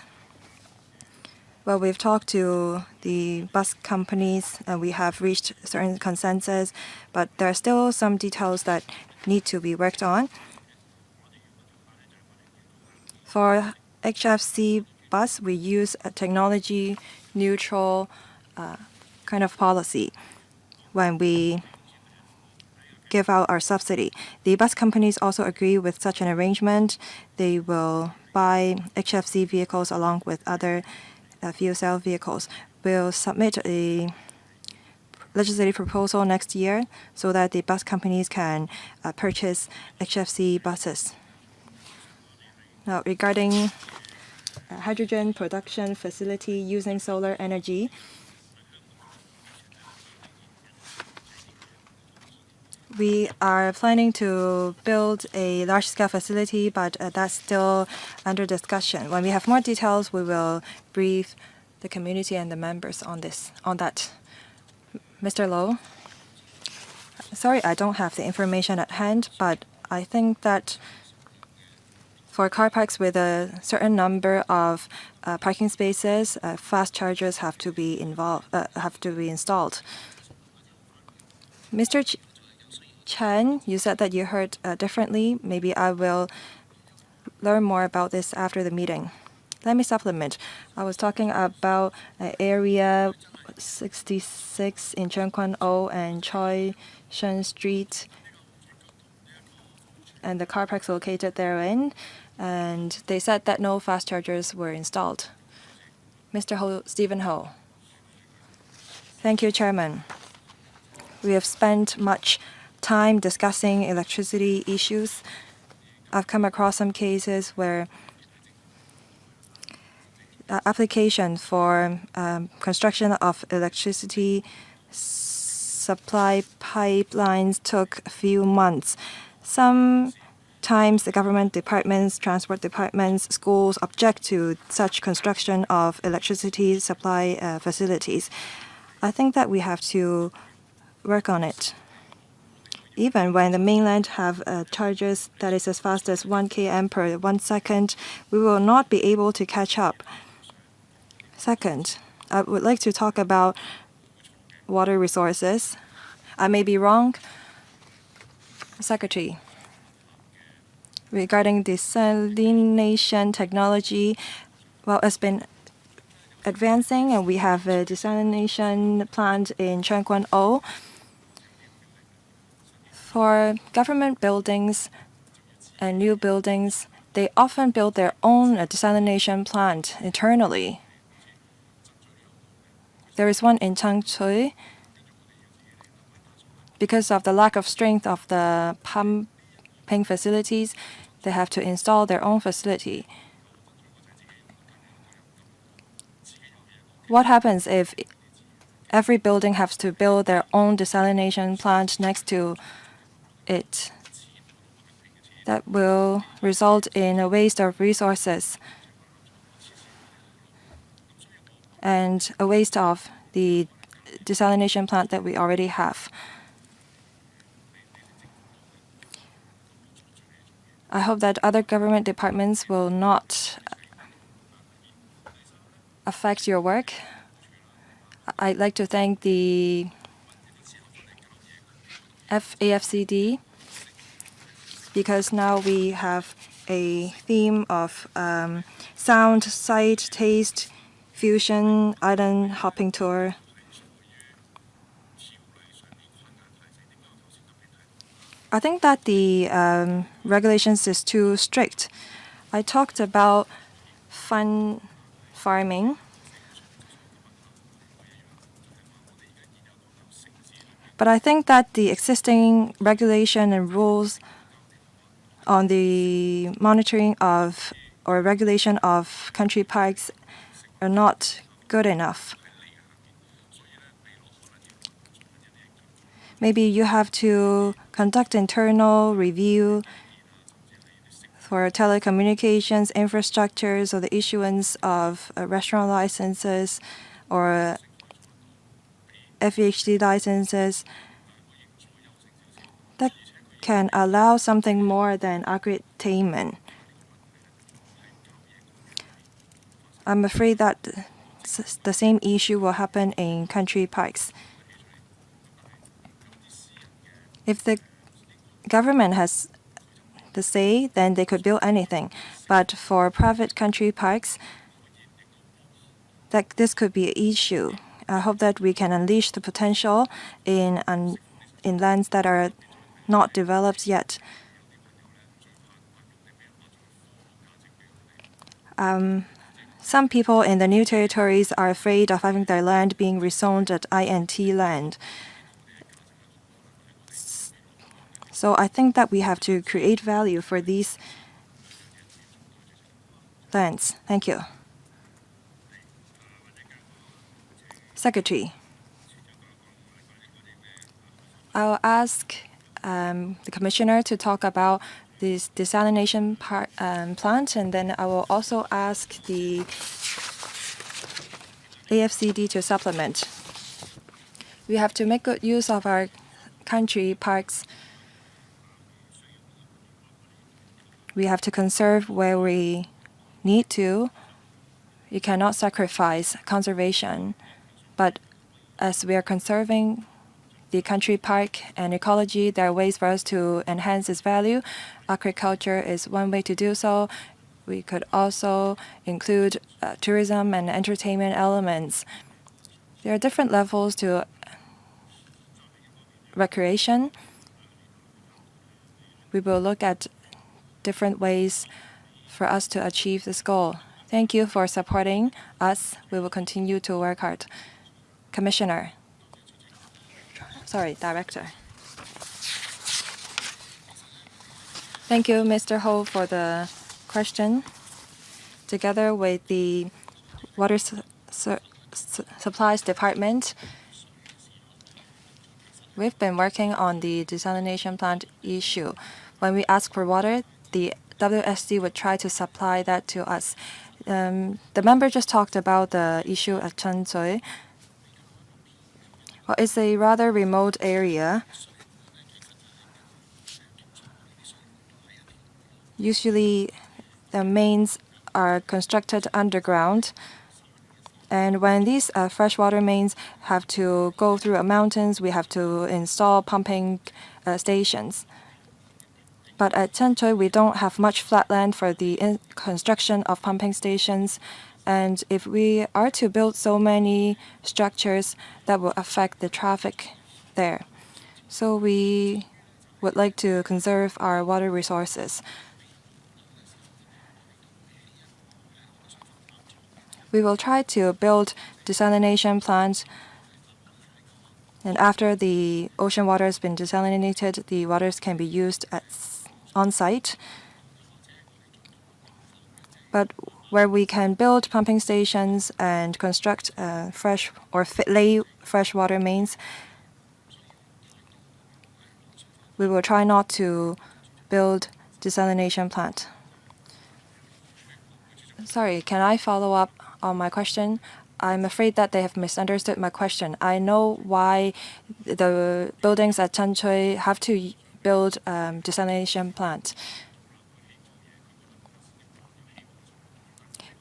Well, we've talked to the bus companies and we have reached certain consensus, but there are still some details that need to be worked on. For HFC bus, we use a technology neutral kind of policy when we give out our subsidy. The bus companies also agree with such an arrangement. They will buy HFC vehicles along with other fuel cell vehicles. We'll submit a legislative proposal next year so that the bus companies can purchase HFC buses. Now, regarding hydrogen production facility using solar energy, We are planning to build a large-scale facility, but that's still under discussion. When we have more details, we will brief the community and the members on that. Mr. Low, sorry, I don't have the information at hand, but I think that for car parks with a certain number of parking spaces, fast chargers have to be installed. Mr. Chen, you said that you heard differently. Maybe I will learn more about this after the meeting. Let me supplement. I was talking about area 66 in Chengquan O and Choi Shen Street and the car parks located therein. And they said that no fast chargers were installed. Mr. Ho, Stephen Ho. Thank you, Chairman. We have spent much time discussing electricity issues. I've come across some cases where application for construction of electricity supply pipelines took a few months. Sometimes the government departments, transport departments, schools object to such construction of electricity supply facilities. I think that we have to work on it. Even when the mainland have charges that is as fast as 1 km per 1 second, we will not be able to catch up. Second, I would like to talk about water resources. I may be wrong. Secretary, regarding desalination technology, well, it's been advancing and we have a desalination plant in Chengquan O. For government buildings and new buildings, they often build their own desalination plant internally. There is one in Changchun. Because of the lack of strength of the pumping facilities, they have to install their own facility. What happens if every building has to build their own desalination plant next to it? That will result in a waste of resources and a waste of the desalination plant that we already have. I hope that other government departments will not affect your work. I'd like to thank the AFCD because now we have a theme of sound, sight, taste, fusion, island hopping tour. I think that the regulations is too strict. I talked about fun farming. But I think that the existing regulation and rules on the monitoring of or regulation of country parks are not good enough. Maybe you have to conduct internal review for telecommunications infrastructures or the issuance of restaurant licenses or FEHD licenses that can allow something more than accreditation. I'm afraid that the same issue will happen in country parks. If the government has the say, then they could build anything. But for private country parks, this could be an issue. I hope that we can unleash the potential in lands that are not developed yet. Some people in the new territories are afraid of having their land being rezoned as INT land. So I think that we have to create value for these lands. Thank you. Secretary, I'll ask the commissioner to talk about this desalination plant, and then I will also ask the AFCD to supplement. We have to make good use of our country parks. We have to conserve where we need to. You cannot sacrifice conservation, but as we are conserving the country park and ecology, there are ways for us to enhance its value. Agriculture is one way to do so. We could also include tourism and entertainment elements. There are different levels to recreation. We will look at different ways for us to achieve this goal. Thank you for supporting us. We will continue to work hard. Commissioner. Director. Thank you, Mr. Ho, for the question. Together with the Water Supplies Department, we've been working on the desalination plant issue. When we ask for water, the WSD would try to supply that to us. The member just talked about the issue at Cheonsui. Well, it's a rather remote area. Usually, the mains are constructed underground. And when these freshwater mains have to go through mountains, we have to install pumping stations. But at Cheonsui, we don't have much flat land for the construction of pumping stations. And if we are to build so many structures, that will affect the traffic there. So we would like to conserve our water resources. We will try to build desalination plants, and after the ocean water has been desalinated, the waters can be used on site. But where we can build pumping stations and construct lay freshwater mains, we will try not to build desalination plant. Sorry, can I follow up on my question? I'm afraid that they have misunderstood my question. I know why the buildings at Cheonsui have to build desalination plant.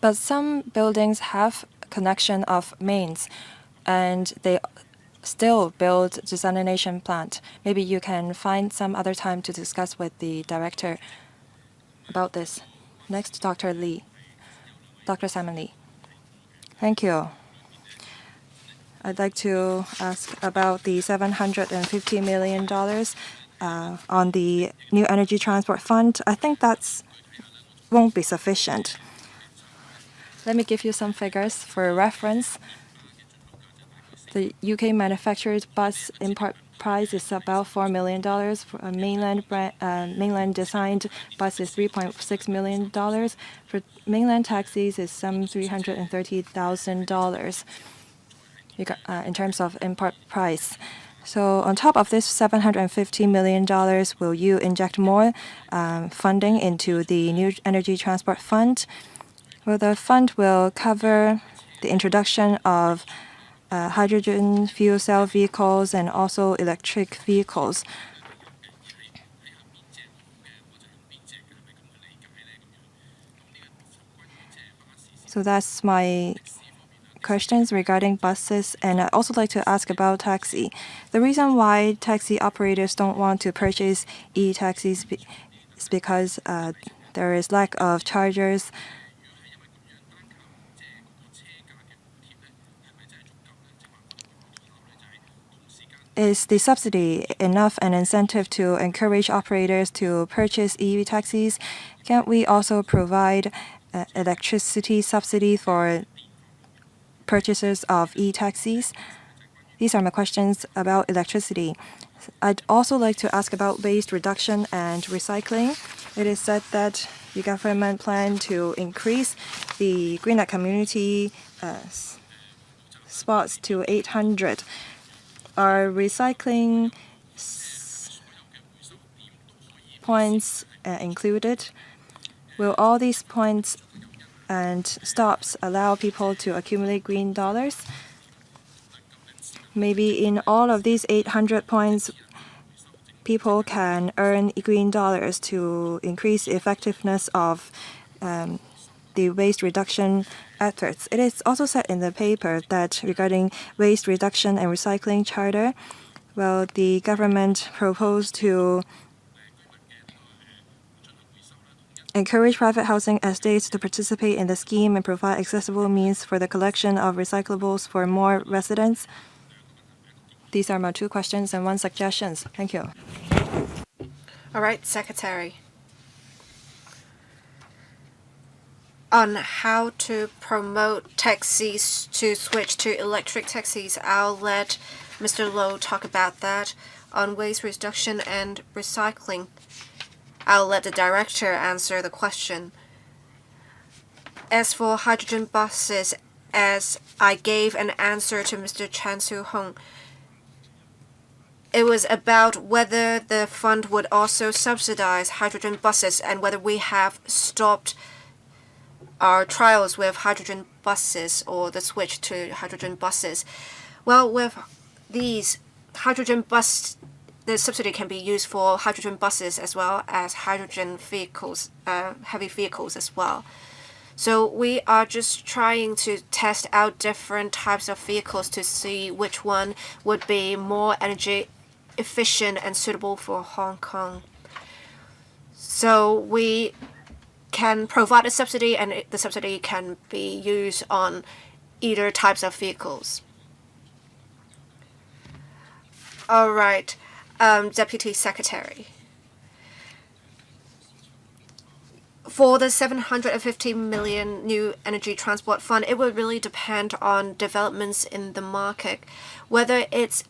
But some buildings have connection of mains, and they still build desalination plant. Maybe you can find some other time to discuss with the director about this. Next, Dr. Lee. Dr. Simon Lee. Thank you. I'd like to ask about the $750 million on the New Energy Transport Fund. I think that won't be sufficient. Let me give you some figures for reference. The UK manufactured bus import price is about $4 million. For a mainland designed bus is $3.6 million. For mainland taxis is some $330,000 in terms of import price. So on top of this $750 million, will you inject more funding into the New Energy Transport Fund? Well, the fund will cover the introduction of hydrogen fuel cell vehicles and also electric vehicles. So that's my questions regarding buses, and I'd also like to ask about taxi. The reason why taxi operators don't want to purchase e-taxis is because there is lack of chargers. Is the subsidy enough an incentive to encourage operators to purchase e-taxis? Can't we also provide electricity subsidy for purchasers of e-taxis? These are my questions about electricity. I'd also like to ask about waste reduction and recycling. It is said that the government plan to increase the green community spots to 800. Are recycling points included? Will all these points and stops allow people to accumulate green dollars? Maybe in all of these 800 points, people can earn green dollars to increase the effectiveness of the waste reduction efforts. It is also said in the paper that regarding waste reduction and recycling charter, well, the government proposed to encourage private housing estates to participate in the scheme and provide accessible means for the collection of recyclables for more residents. These are my 2 questions and 1 suggestion. Thank you. All right, Secretary. On how to promote taxis to switch to electric taxis, I'll let Mr. Low talk about that. On waste reduction and recycling, I'll let the director answer the question. As for hydrogen buses, as I gave an answer to Mr. Chan Su-hong, it was about whether the fund would also subsidize hydrogen buses and whether we have stopped our trials with hydrogen buses or the switch to hydrogen buses. Well, with these hydrogen bus, the subsidy can be used for hydrogen buses as well as hydrogen vehicles, heavy vehicles as well. So we are just trying to test out different types of vehicles to see which one would be more energy efficient and suitable for Hong Kong. So we can provide a subsidy, and the subsidy can be used on either types of vehicles. All right, Deputy Secretary. For the 750 million new energy transport fund, it would really depend on developments in the market, whether it's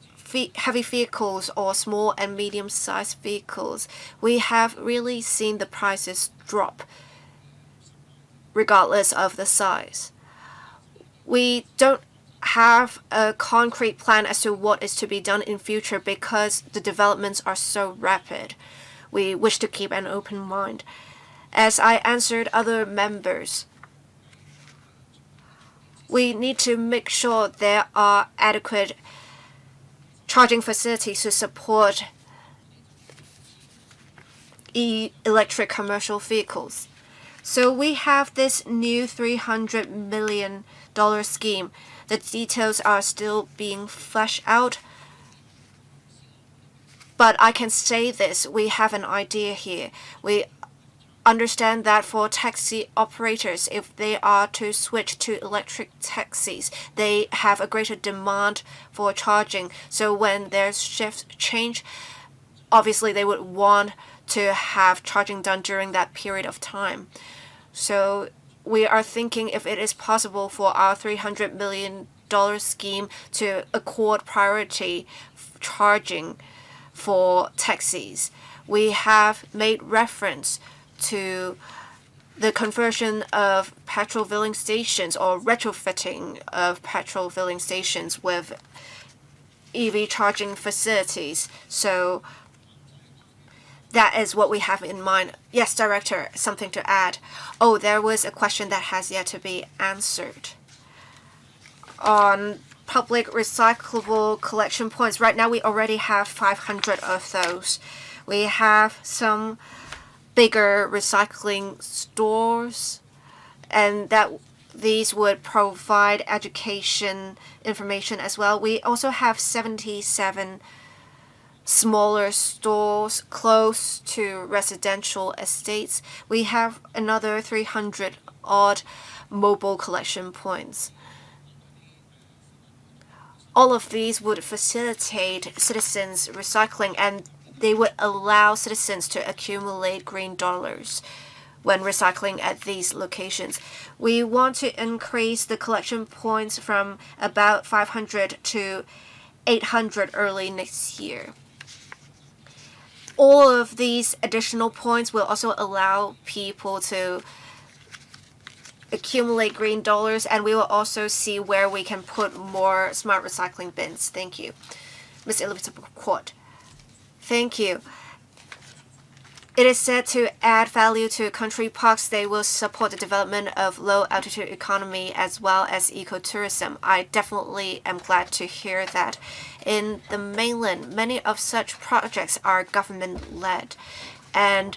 heavy vehicles or small and medium-sized vehicles. We have really seen the prices drop regardless of the size. We don't have a concrete plan as to what is to be done in future because the developments are so rapid. We wish to keep an open mind. As I answered other members, we need to make sure there are adequate charging facilities to support electric commercial vehicles. So we have this new $300 million scheme. The details are still being fleshed out. But I can say this, we have an idea here. We understand that for taxi operators, if they are to switch to electric taxis, they have a greater demand for charging. So when there's shift change, obviously they would want to have charging done during that period of time. So we are thinking if it is possible for our $300 million scheme to accord priority charging for taxis. We have made reference to the conversion of petrol filling stations or retrofitting of petrol filling stations with EV charging facilities. So that is what we have in mind. Yes, Director, something to add. Oh, there was a question that has yet to be answered. On public recyclable collection points, right now we already have 500 of those. We have some bigger recycling stores, and that these would provide education information as well. We also have 77 smaller stores close to residential estates. We have another 300 odd mobile collection points. All of these would facilitate citizens recycling, and they would allow citizens to accumulate green dollars when recycling at these locations. We want to increase the collection points from about 500 to 800 early next year. All of these additional points will also allow people to accumulate green dollars, and we will also see where we can put more smart recycling bins. Thank you. Ms. Elizabeth Court. Thank you. It is said to add value to country parks. They will support the development of low altitude economy as well as ecotourism. I definitely am glad to hear that. In the mainland, many of such projects are government led, and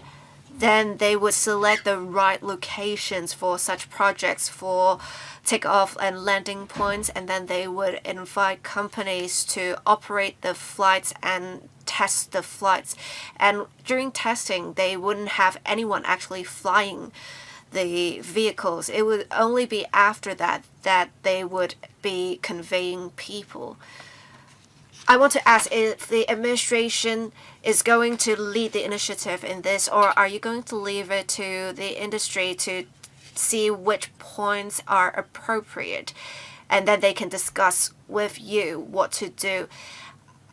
then they would select the right locations for such projects for takeoff and landing points, and then they would invite companies to operate the flights and test the flights. And during testing, they wouldn't have anyone actually flying the vehicles. It would only be after that that they would be conveying people. I want to ask if the administration is going to lead the initiative in this, or are you going to leave it to the industry to see which points are appropriate, and then they can discuss with you what to do?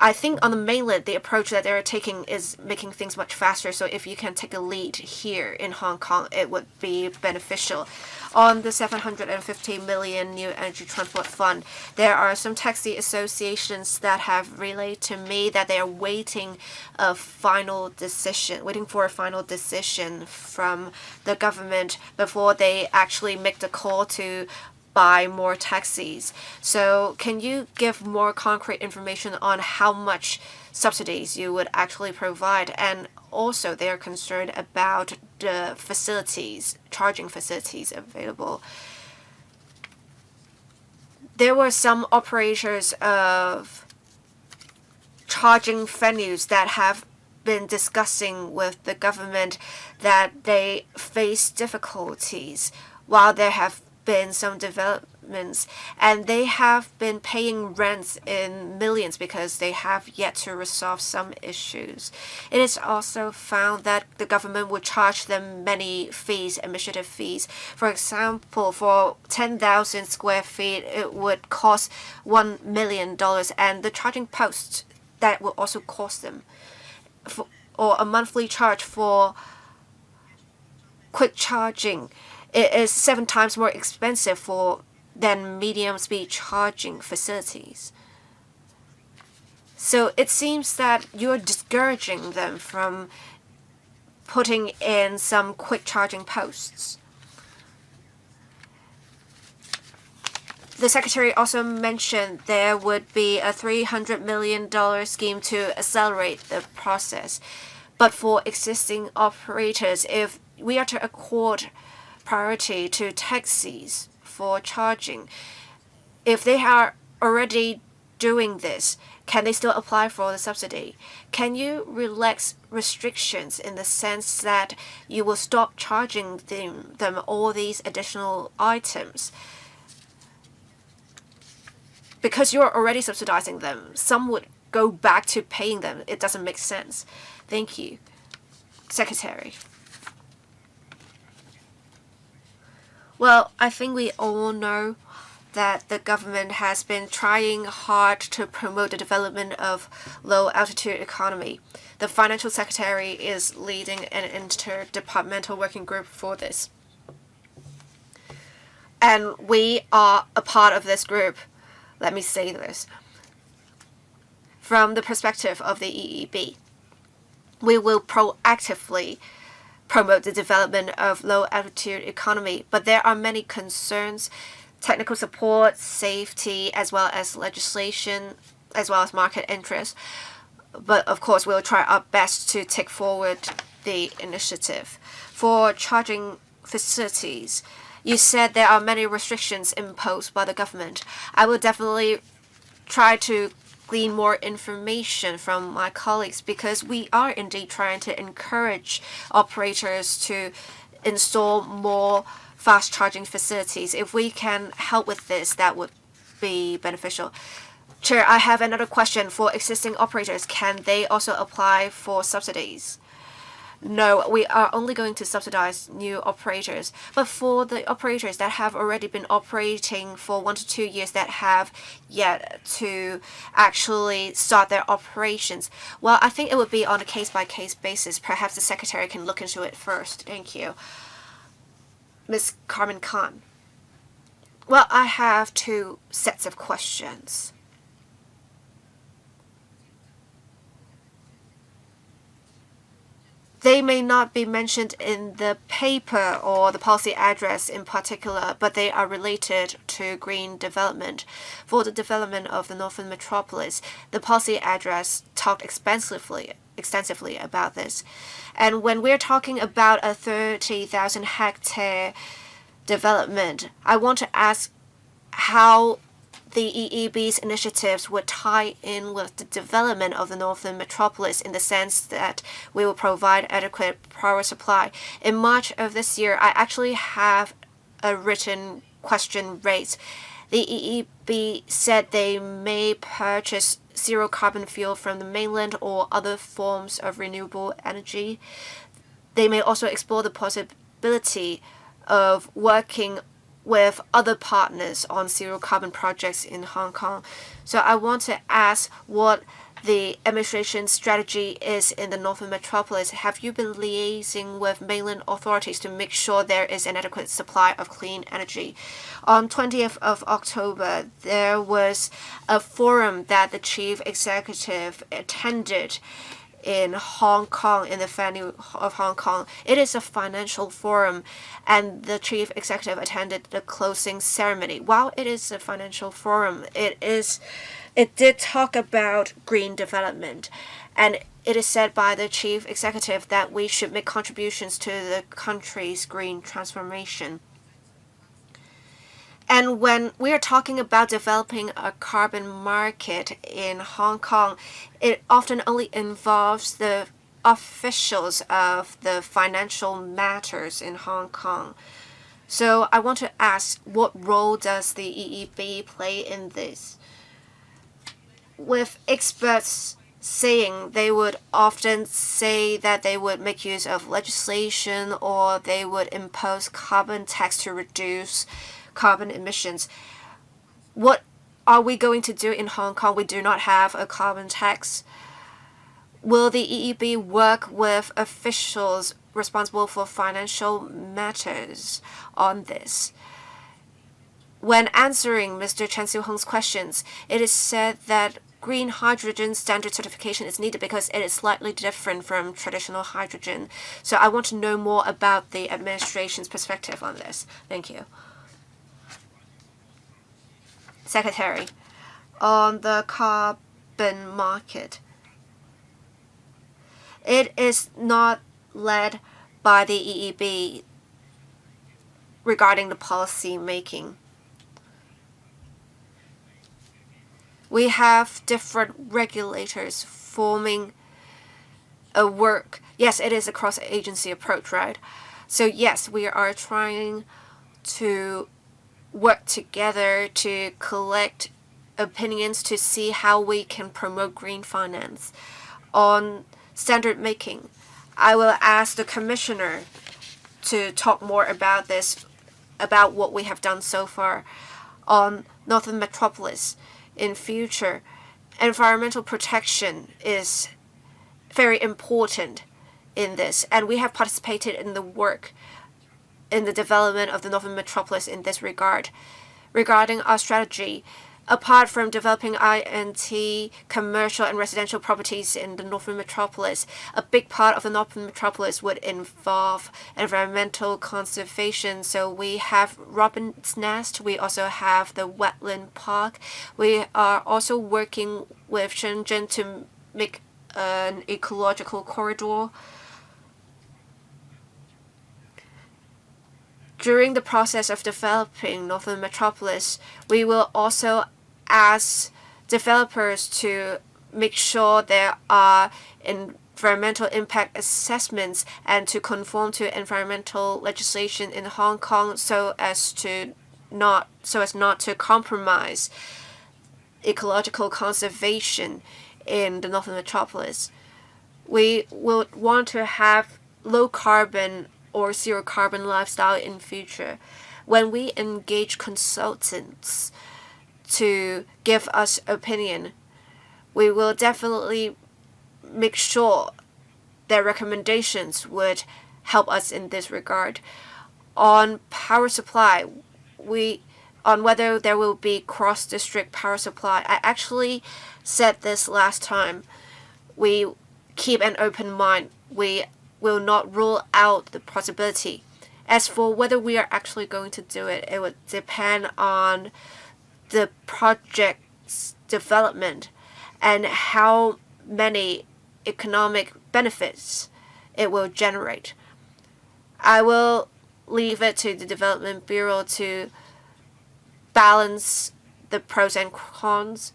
I think on the mainland, the approach that they're taking is making things much faster. So if you can take a lead here in Hong Kong, it would be beneficial. On the 750 million new energy transport fund, there are some taxi associations that have relayed to me that they are waiting for a final decision from the government before they actually make the call to buy more taxis. So can you give more concrete information on how much subsidies you would actually provide? And also they are concerned about the charging facilities available. There were some operators of charging venues that have been discussing with the government that they face difficulties while there have been some developments, and they have been paying rents in millions because they have yet to resolve some issues. It is also found that the government would charge them many fees, administrative fees. For example, for 10,000 square feet, it would cost $1 million, and the charging posts that will also cost them, or a monthly charge for quick charging. It is 7 times more expensive than medium speed charging facilities. So it seems that you're discouraging them from putting in some quick charging posts. The secretary also mentioned there would be a $300 million scheme to accelerate the process. But for existing operators, if we are to accord priority to taxis for charging, if they are already doing this, can they still apply for the subsidy? Can you relax restrictions in the sense that you will stop charging them all these additional items? Because you're already subsidizing them, some would go back to paying them. It doesn't make sense. Thank you, Secretary. Well, I think we all know that the government has been trying hard to promote the development of low altitude economy. The financial secretary is leading an interdepartmental working group for this. And we are a part of this group. Let me say this. From the perspective of the EEB, we will proactively promote the development of low altitude economy, but there are many concerns: technical support, safety, as well as legislation, as well as market interest. But of course, we'll try our best to take forward the initiative. For charging facilities, you said there are many restrictions imposed by the government. I will definitely try to glean more information from my colleagues, because we are indeed trying to encourage operators to install more fast charging facilities. If we can help with this, that would be beneficial. Chair, I have another question. For existing operators, can they also apply for subsidies? No, we are only going to subsidize new operators. But for the operators that have already been operating for 1 to 2 years that have yet to actually start their operations, well, I think it would be on a case-by-case basis. Perhaps the secretary can look into it first. Thank you. Ms. Carmen Khan. Well, I have 2 sets of questions. They may not be mentioned in the paper or the policy address in particular, but they are related to green development. For the development of the Northern Metropolis, the policy address talked extensively about this. And when we're talking about a 30,000 hectare development, I want to ask how the EEB's initiatives would tie in with the development of the Northern Metropolis in the sense that we will provide adequate power supply. In March of this year, I actually have a written question raised. The EEB said they may purchase zero carbon fuel from the mainland or other forms of renewable energy. They may also explore the possibility of working with other partners on zero carbon projects in Hong Kong. So I want to ask what the administration's strategy is in the Northern Metropolis. Have you been liaising with mainland authorities to make sure there is an adequate supply of clean energy? On 20th of October, there was a forum that the chief executive attended in Hong Kong, in the venue of Hong Kong. It is a financial forum, and the chief executive attended the closing ceremony. While it is a financial forum, it did talk about green development, and it is said by the chief executive that we should make contributions to the country's green transformation. And when we are talking about developing a carbon market in Hong Kong, it often only involves the officials of the financial matters in Hong Kong. So I want to ask, what role does the EEB play in this? With experts saying, they would often say that they would make use of legislation or they would impose carbon tax to reduce carbon emissions. What are we going to do in Hong Kong? We do not have a carbon tax. Will the EEB work with officials responsible for financial matters on this? When answering Mr. Chen Xiuhong's questions, it is said that green hydrogen standard certification is needed because it is slightly different from traditional hydrogen. So I want to know more about the administration's perspective on this. Thank you. Secretary, on the carbon market, it is not led by the EEB regarding the policy making. We have different regulators forming a work. Yes, it is a cross-agency approach, right? So yes, we are trying to work together to collect opinions to see how we can promote green finance. On standard making, I will ask the commissioner to talk more about this, about what we have done so far. On Northern Metropolis, in future, environmental protection is very important in this, and we have participated in the work in the development of the Northern Metropolis in this regard. Regarding our strategy, apart from developing INT, commercial and residential properties in the Northern Metropolis, a big part of the Northern Metropolis would involve environmental conservation. So we have Robin's Nest, we also have the Wetland Park. We are also working with Shenzhen to make an ecological corridor. During the process of developing Northern Metropolis, we will also ask developers to make sure there are environmental impact assessments and to conform to environmental legislation in Hong Kong so as not to compromise ecological conservation in the Northern Metropolis. We will want to have low carbon or zero carbon lifestyle in future. When we engage consultants to give us opinion, we will definitely make sure their recommendations would help us in this regard. On power supply, on whether there will be cross-district power supply, I actually said this last time. We keep an open mind. We will not rule out the possibility. As for whether we are actually going to do it, it would depend on the project's development and how many economic benefits it will generate. I will leave it to the Development Bureau to balance the pros and cons.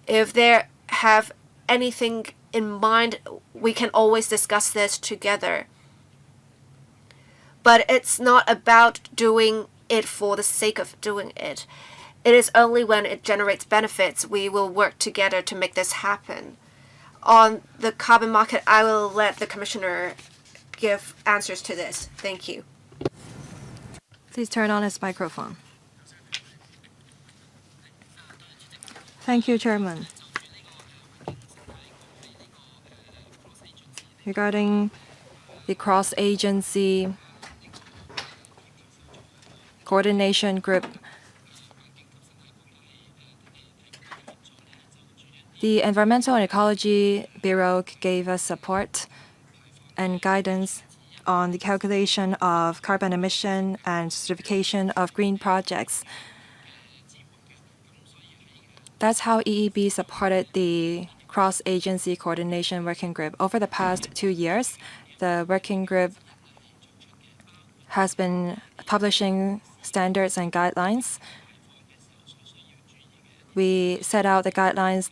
If they have anything in mind, we can always discuss this together. But it's not about doing it for the sake of doing it. It is only when it generates benefits we will work together to make this happen. On the carbon market, I will let the Commissioner give answers to this. Thank you. Please turn on his microphone. Thank you, Chairman. Regarding the cross-agency coordination group, the Environmental and Ecology Bureau gave us support and guidance on the calculation of carbon emission and certification of green projects. That's how EEB supported the cross-agency coordination working group. Over the past 2 years, the working group has been publishing standards and guidelines. We set out the guidelines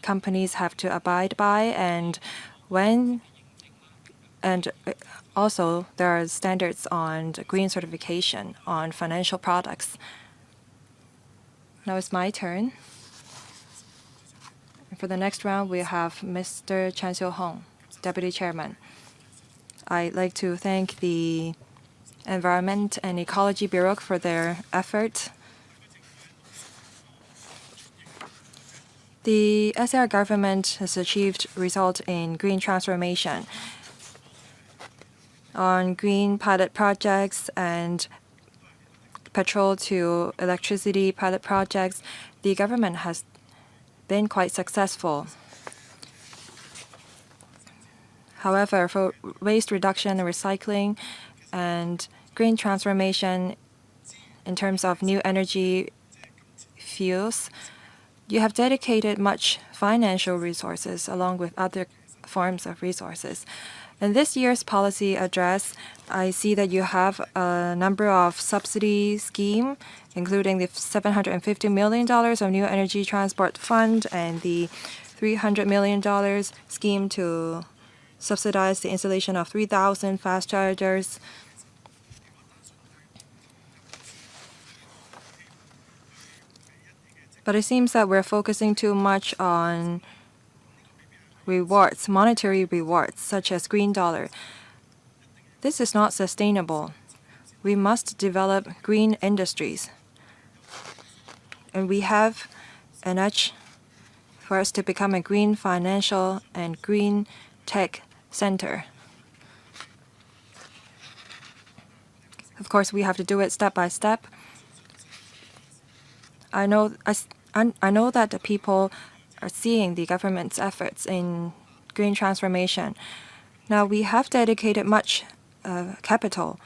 companies have to abide by, and also there are standards on green certification on financial products. Now it's my turn. For the next round, we have Mr. Chan Xiu-hong, Deputy Chairman. I'd like to thank the Environment and Ecology Bureau for their effort. The SAR government has achieved results in green transformation. On green pilot projects and petrol to electricity pilot projects, the government has been quite successful. However, for waste reduction and recycling and green transformation in terms of new energy fuels, you have dedicated much financial resources along with other forms of resources. In this year's policy address, I see that you have a number of subsidy schemes, including the $750 million of New Energy Transport Fund and the $300 million scheme to subsidize the installation of 3,000 fast chargers. But it seems that we're focusing too much on rewards, monetary rewards, such as green dollar. This is not sustainable. We must develop green industries. And we have an edge for us to become a green financial and green tech center. Of course, we have to do it step by step. I know that the people are seeing the government's efforts in green transformation. Now, we have dedicated much capital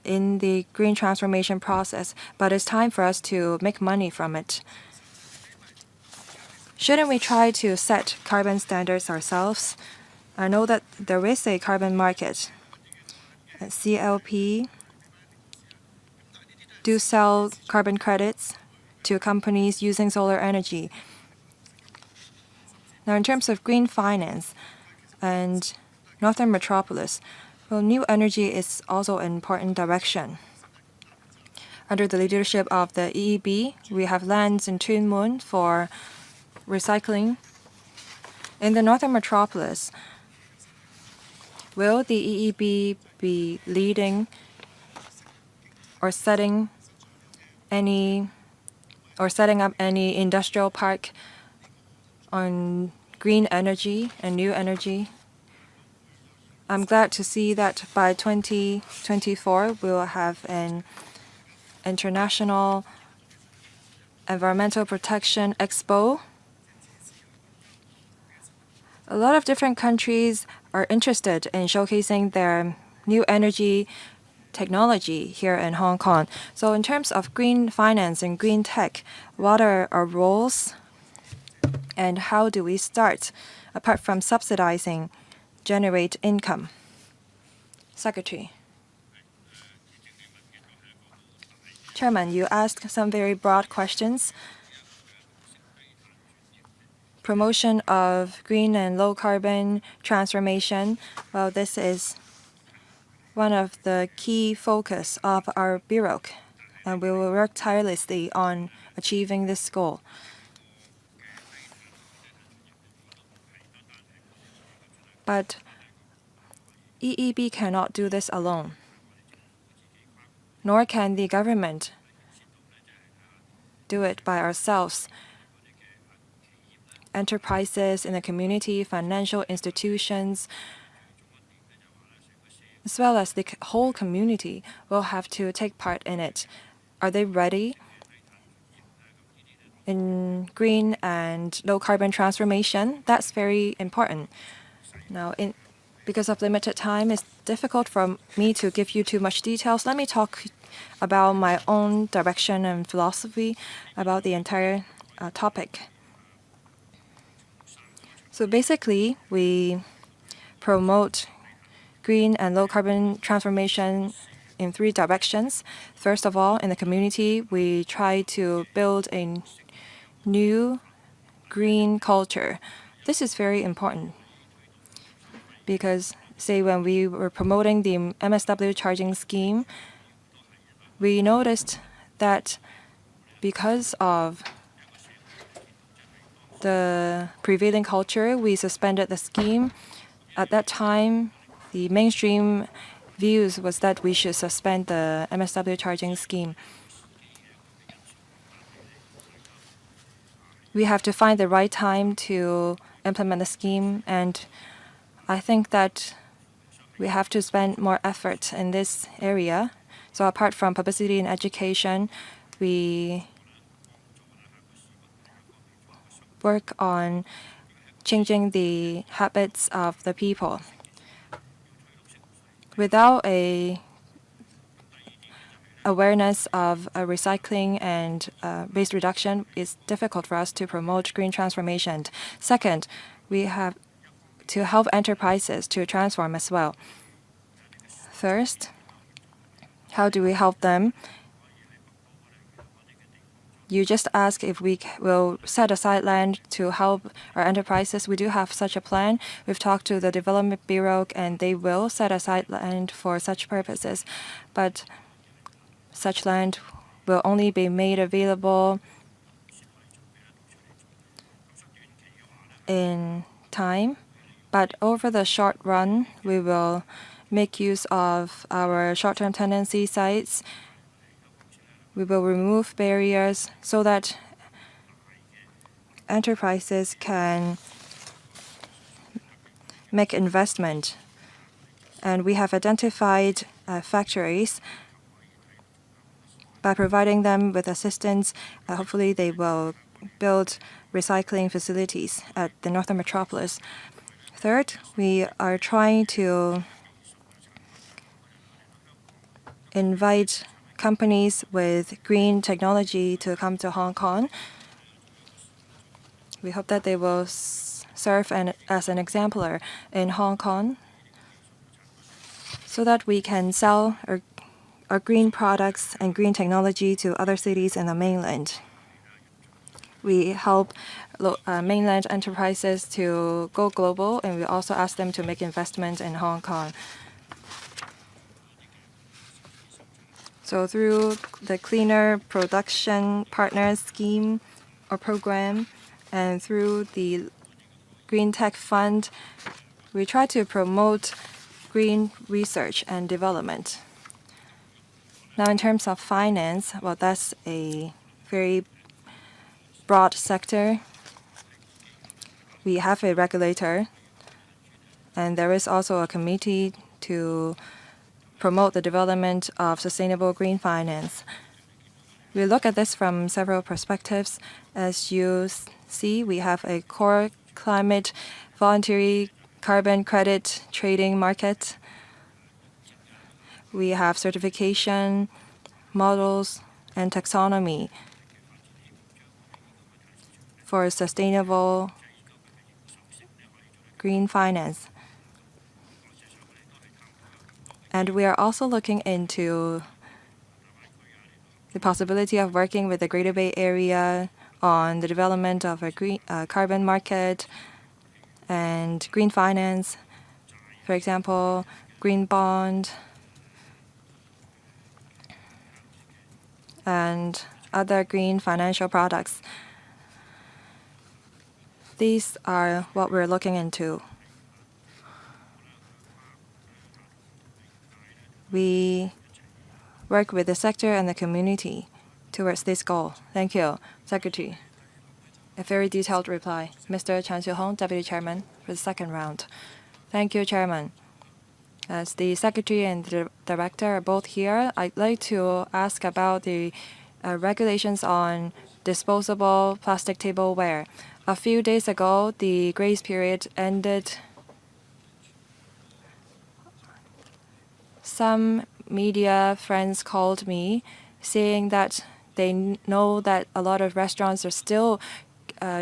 in the green transformation process, but it's time for us to make money from it. Shouldn't we try to set carbon standards ourselves? I know that there is a carbon market. CLP do sell carbon credits to companies using solar energy. Now, in terms of green finance and Northern Metropolis, well, new energy is also an important direction. Under the leadership of the EEB, we have lands in Tuen Mun for recycling. In the Northern Metropolis, will the EEB be leading or setting up any industrial park on green energy and new energy? I'm glad to see that by 2024 we will have an international environmental protection expo. A lot of different countries are interested in showcasing their new energy technology here in Hong Kong. So, in terms of green finance and green tech, what are our roles and how do we start, apart from subsidizing, generate income? Secretary. Chairman, you asked some very broad questions. Promotion of green and low carbon transformation. Well, this is one of the key focus of our bureau, and we will work tirelessly on achieving this goal. But EEB cannot do this alone, nor can the government do it by ourselves. Enterprises in the community, financial institutions, as well as the whole community will have to take part in it. Are they ready in green and low carbon transformation? That's very important. Now, because of limited time, it's difficult for me to give you too much details. Let me talk about my own direction and philosophy about the entire topic. So basically, we promote green and low carbon transformation in 3 directions. First of all, in the community, we try to build a new green culture. This is very important because, say, when we were promoting the MSW charging scheme, we noticed that because of the prevailing culture, we suspended the scheme. At that time, the mainstream views was that we should suspend the MSW charging scheme. We have to find the right time to implement the scheme, and I think that we have to spend more effort in this area. So apart from publicity and education, we work on changing the habits of the people. Without a awareness of recycling and waste reduction, it's difficult for us to promote green transformation. Second, we have to help enterprises to transform as well. First, how do we help them? You just asked if we will set aside land to help our enterprises. We do have such a plan. We've talked to the Development Bureau, and they will set aside land for such purposes. But such land will only be made available in time. But over the short run, we will make use of our short-term tenancy sites. We will remove barriers so that enterprises can make investment. And we have identified factories. By providing them with assistance, hopefully they will build recycling facilities at the Northern Metropolis. Third, we are trying to invite companies with green technology to come to Hong Kong. We hope that they will serve as an exemplar in Hong Kong so that we can sell our green products and green technology to other cities in the mainland. We help mainland enterprises to go global, and we also ask them to make investments in Hong Kong. So through the Cleaner Production Partners Scheme or program and through the Green Tech Fund, we try to promote green research and development. Now, in terms of finance, well, that's a very broad sector. We have a regulator, and there is also a committee to promote the development of sustainable green finance. We look at this from several perspectives. As you see, we have a core climate voluntary carbon credit trading market. We have certification, models, and taxonomy for sustainable green finance. And we are also looking into the possibility of working with the Greater Bay Area on the development of a green carbon market and green finance. For example, green bond and other green financial products. These are what we're looking into. We work with the sector and the community towards this goal. Thank you, Secretary. A very detailed reply. Mr. Chan Xiu-hong, Deputy Chairman, for the second round. Thank you, Chairman. As the Secretary and the Director are both here, I'd like to ask about the regulations on disposable plastic tableware. A few days ago, the grace period ended. Some media friends called me saying that they know that a lot of restaurants are still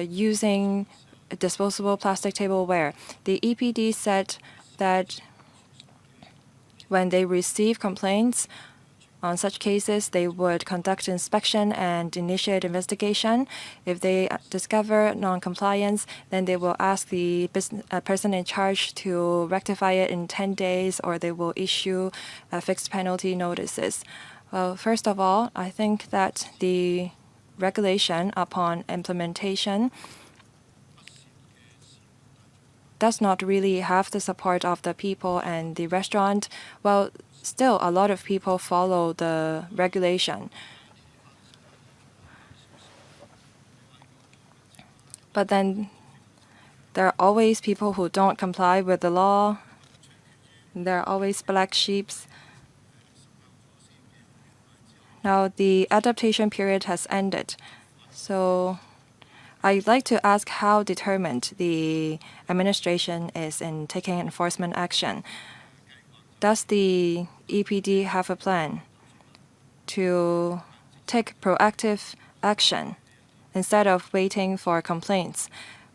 using disposable plastic tableware. The EPD said that when they receive complaints on such cases, they would conduct inspection and initiate investigation. If they discover non-compliance, then they will ask the person in charge to rectify it in 10 days, or they will issue fixed penalty notices. Well, first of all, I think that the regulation upon implementation does not really have the support of the people and the restaurant. Well, still, a lot of people follow the regulation. But then there are always people who don't comply with the law. There are always black sheep. Now the adaptation period has ended. So I'd like to ask how determined the administration is in taking enforcement action. Does the EPD have a plan to take proactive action instead of waiting for complaints?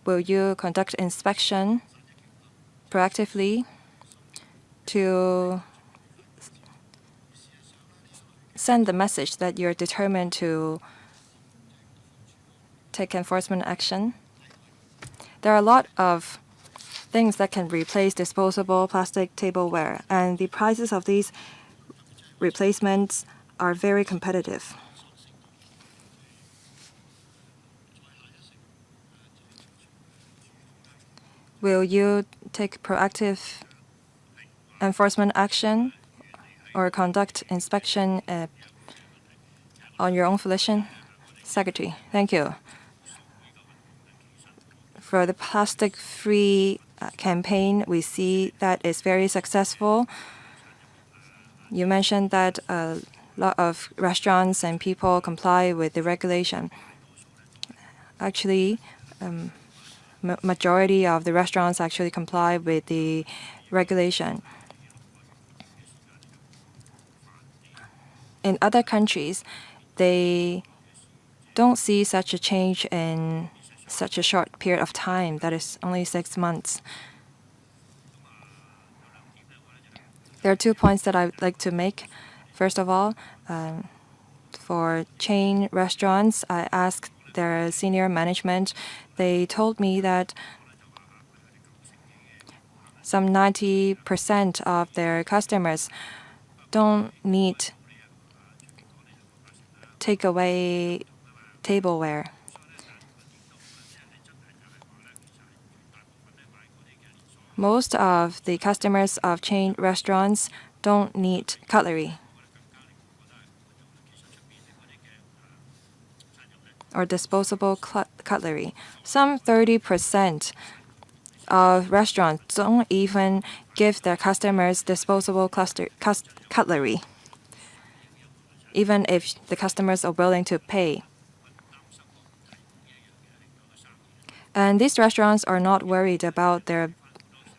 Will you conduct inspection proactively to send the message that you're determined to take enforcement action? There are a lot of things that can replace disposable plastic tableware, and the prices of these replacements are very competitive. Will you take proactive enforcement action or conduct inspection on your own volition? Secretary, thank you. For the plastic-free campaign, we see that it's very successful. You mentioned that a lot of restaurants and people comply with the regulation. Actually, majority of the restaurants actually comply with the regulation. In other countries, they don't see such a change in such a short period of time, that is only 6 months. There are 2 points that I'd like to make. First of all, for chain restaurants, I asked their senior management. They told me that some 90% of their customers don't need takeaway tableware. Most of the customers of chain restaurants don't need cutlery or disposable cutlery. Some 30% of restaurants don't even give their customers disposable cutlery, even if the customers are willing to pay. And these restaurants are not worried about their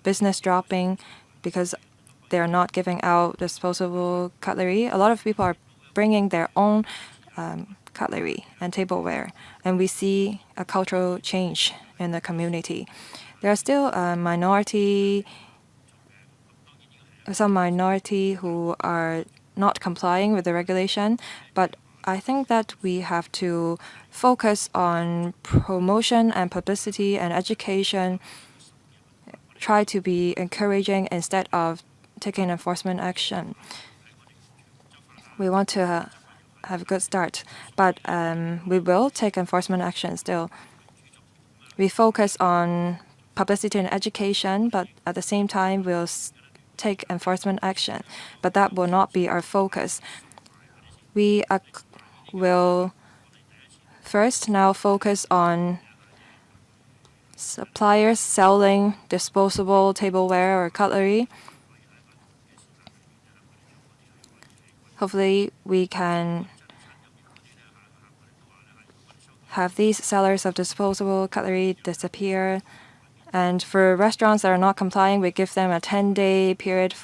business dropping because they are not giving out disposable cutlery. A lot of people are bringing their own cutlery and tableware, and we see a cultural change in the community. There are still some minority who are not complying with the regulation, but I think that we have to focus on promotion and publicity and education, try to be encouraging instead of taking enforcement action. We want to have a good start, but we will take enforcement action still. We focus on publicity and education, but at the same time, we'll take enforcement action. But that will not be our focus. We will first now focus on suppliers selling disposable tableware or cutlery. Hopefully, we can have these sellers of disposable cutlery disappear. And for restaurants that are not complying, we give them a 10-day period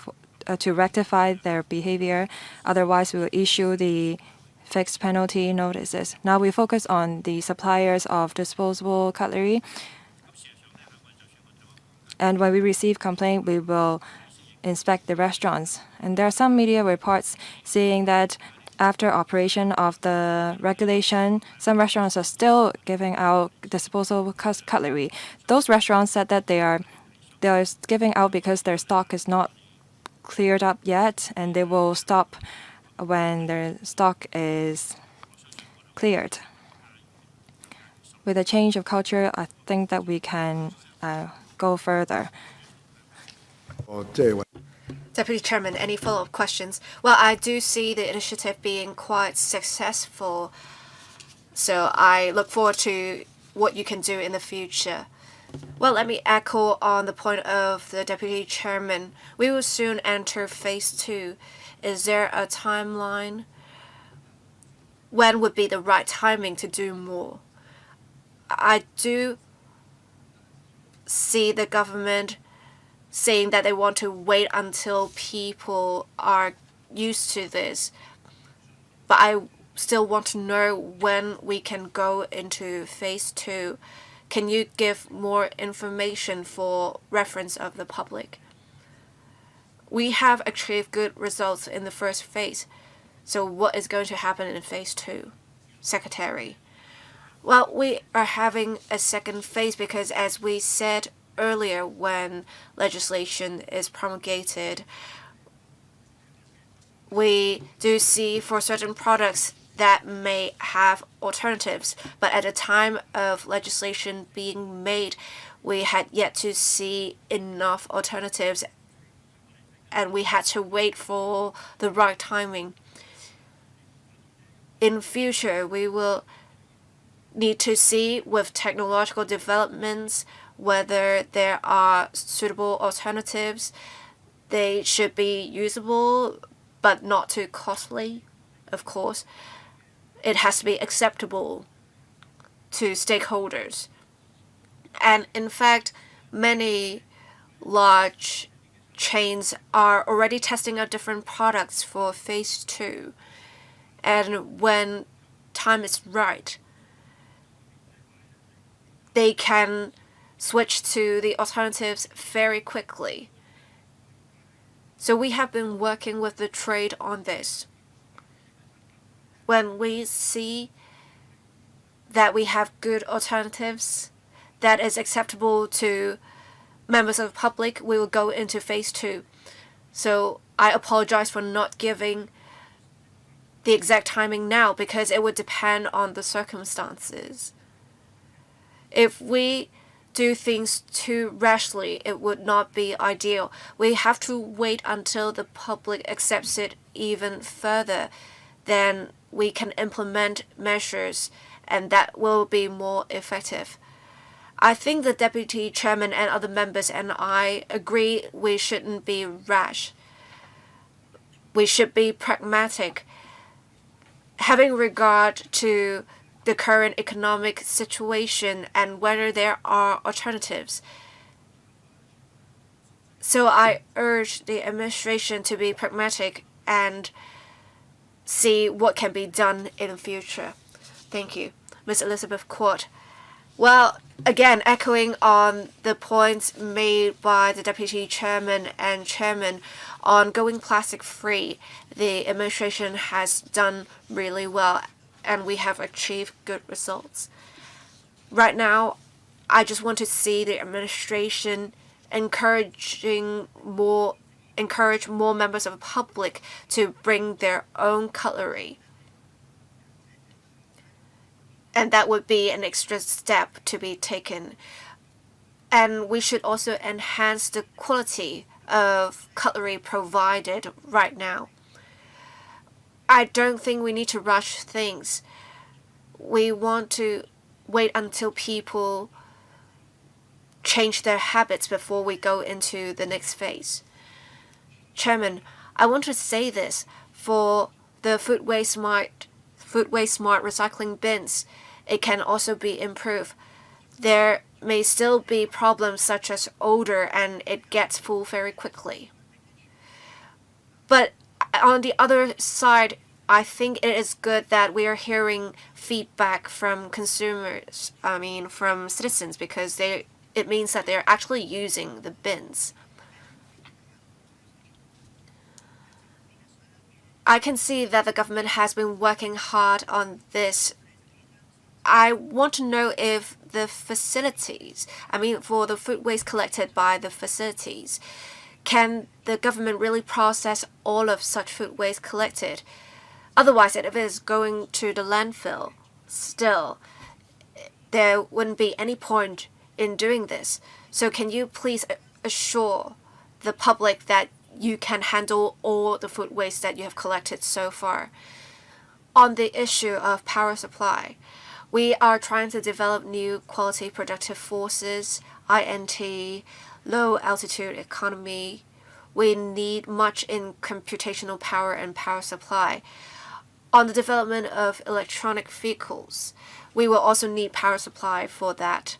to rectify their behavior. Otherwise, we will issue the fixed penalty notices. Now we focus on the suppliers of disposable cutlery. And when we receive complaint, we will inspect the restaurants. And there are some media reports saying that after operation of the regulation, some restaurants are still giving out disposable cutlery. Those restaurants said that they are giving out because their stock is not cleared up yet, and they will stop when their stock is cleared. With a change of culture, I think that we can go further. Deputy Chairman, any follow-up questions? Well, I do see the initiative being quite successful, so I look forward to what you can do in the future. Well, let me echo on the point of the Deputy Chairman. We will soon enter phase 2. Is there a timeline? When would be the right timing to do more? I do see the government saying that they want to wait until people are used to this. But I still want to know when we can go into phase 2. Can you give more information for reference of the public? We have achieved good results in the first phase. So what is going to happen in phase 2? Secretary. Well, we are having a second phase because, as we said earlier, when legislation is promulgated, we do see for certain products that may have alternatives, but at the time of legislation being made, we had yet to see enough alternatives, and we had to wait for the right timing. In future, we will need to see with technological developments whether there are suitable alternatives. They should be usable, but not too costly, of course. It has to be acceptable to stakeholders. And in fact, many large chains are already testing out different products for phase 2. And when time is right, they can switch to the alternatives very quickly. So we have been working with the trade on this. When we see that we have good alternatives that is acceptable to members of the public, we will go into phase 2. So I apologize for not giving the exact timing now because it would depend on the circumstances. If we do things too rashly, it would not be ideal. We have to wait until the public accepts it even further. Then we can implement measures, and that will be more effective. I think the Deputy Chairman and other members and I agree we shouldn't be rash. We should be pragmatic, having regard to the current economic situation and whether there are alternatives. So I urge the administration to be pragmatic and see what can be done in the future. Thank you. Ms. Elizabeth Court. Well, again, echoing on the points made by the Deputy Chairman and Chairman on going plastic free, the administration has done really well and we have achieved good results. Right now, I just want to see the administration encourage more members of the public to bring their own cutlery. And that would be an extra step to be taken. And we should also enhance the quality of cutlery provided right now. I don't think we need to rush things. We want to wait until people change their habits before we go into the next phase. Chairman, I want to say this for the food waste smart recycling bins. It can also be improved. There may still be problems such as odor and it gets full very quickly. But on the other side, I think it is good that we are hearing feedback from consumers, from citizens, because it means that they're actually using the bins. I can see that the government has been working hard on this. I want to know if the facilities, for the food waste collected by the facilities, can the government really process all of such food waste collected? Otherwise, if it is going to the landfill, still, there wouldn't be any point in doing this. So can you please assure the public that you can handle all the food waste that you have collected so far? On the issue of power supply, we are trying to develop new quality productive forces, INT, low altitude economy. We need much in computational power and power supply. On the development of electronic vehicles, we will also need power supply for that.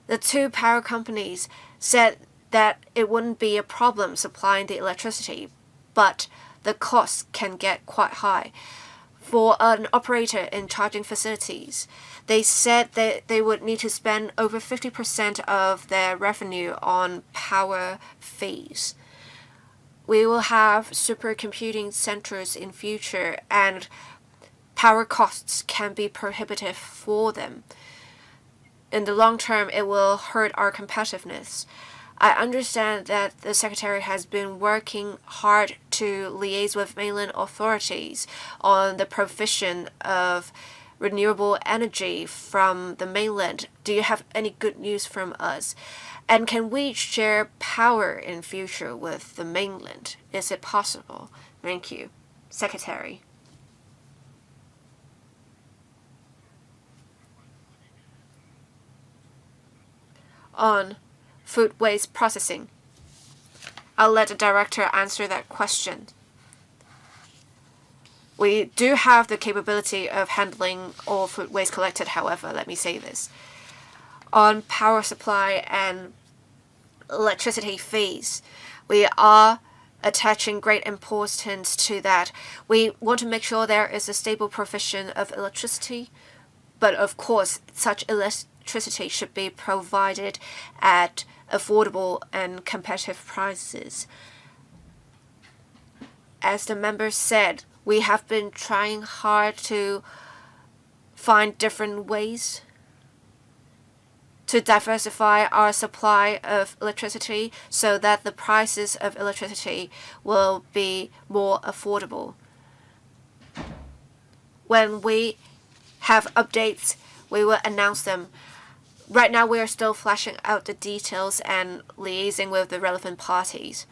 The two power companies said that it wouldn't be a problem supplying the electricity, but the costs can get quite high. For an operator in charging facilities, they said that they would need to spend over 50% of their revenue on power fees. We will have supercomputing centers in future, and power costs can be prohibitive for them. In the long term, it will hurt our competitiveness. I understand that the Secretary has been working hard to liaise with mainland authorities on the provision of renewable energy from the mainland. Do you have any good news from us? And can we share power in future with the mainland? Is it possible? Thank you. Secretary. On food waste processing. I'll let the director answer that question. We do have the capability of handling all food waste collected, however, let me say this. On power supply and electricity fees, we are attaching great importance to that. We want to make sure there is a stable provision of electricity, but of course, such electricity should be provided at affordable and competitive prices. As the member said, we have been trying hard to find different ways to diversify our supply of electricity so that the prices of electricity will be more affordable. When we have updates, we will announce them. Right now, we are still fleshing out the details and liaising with the relevant parties.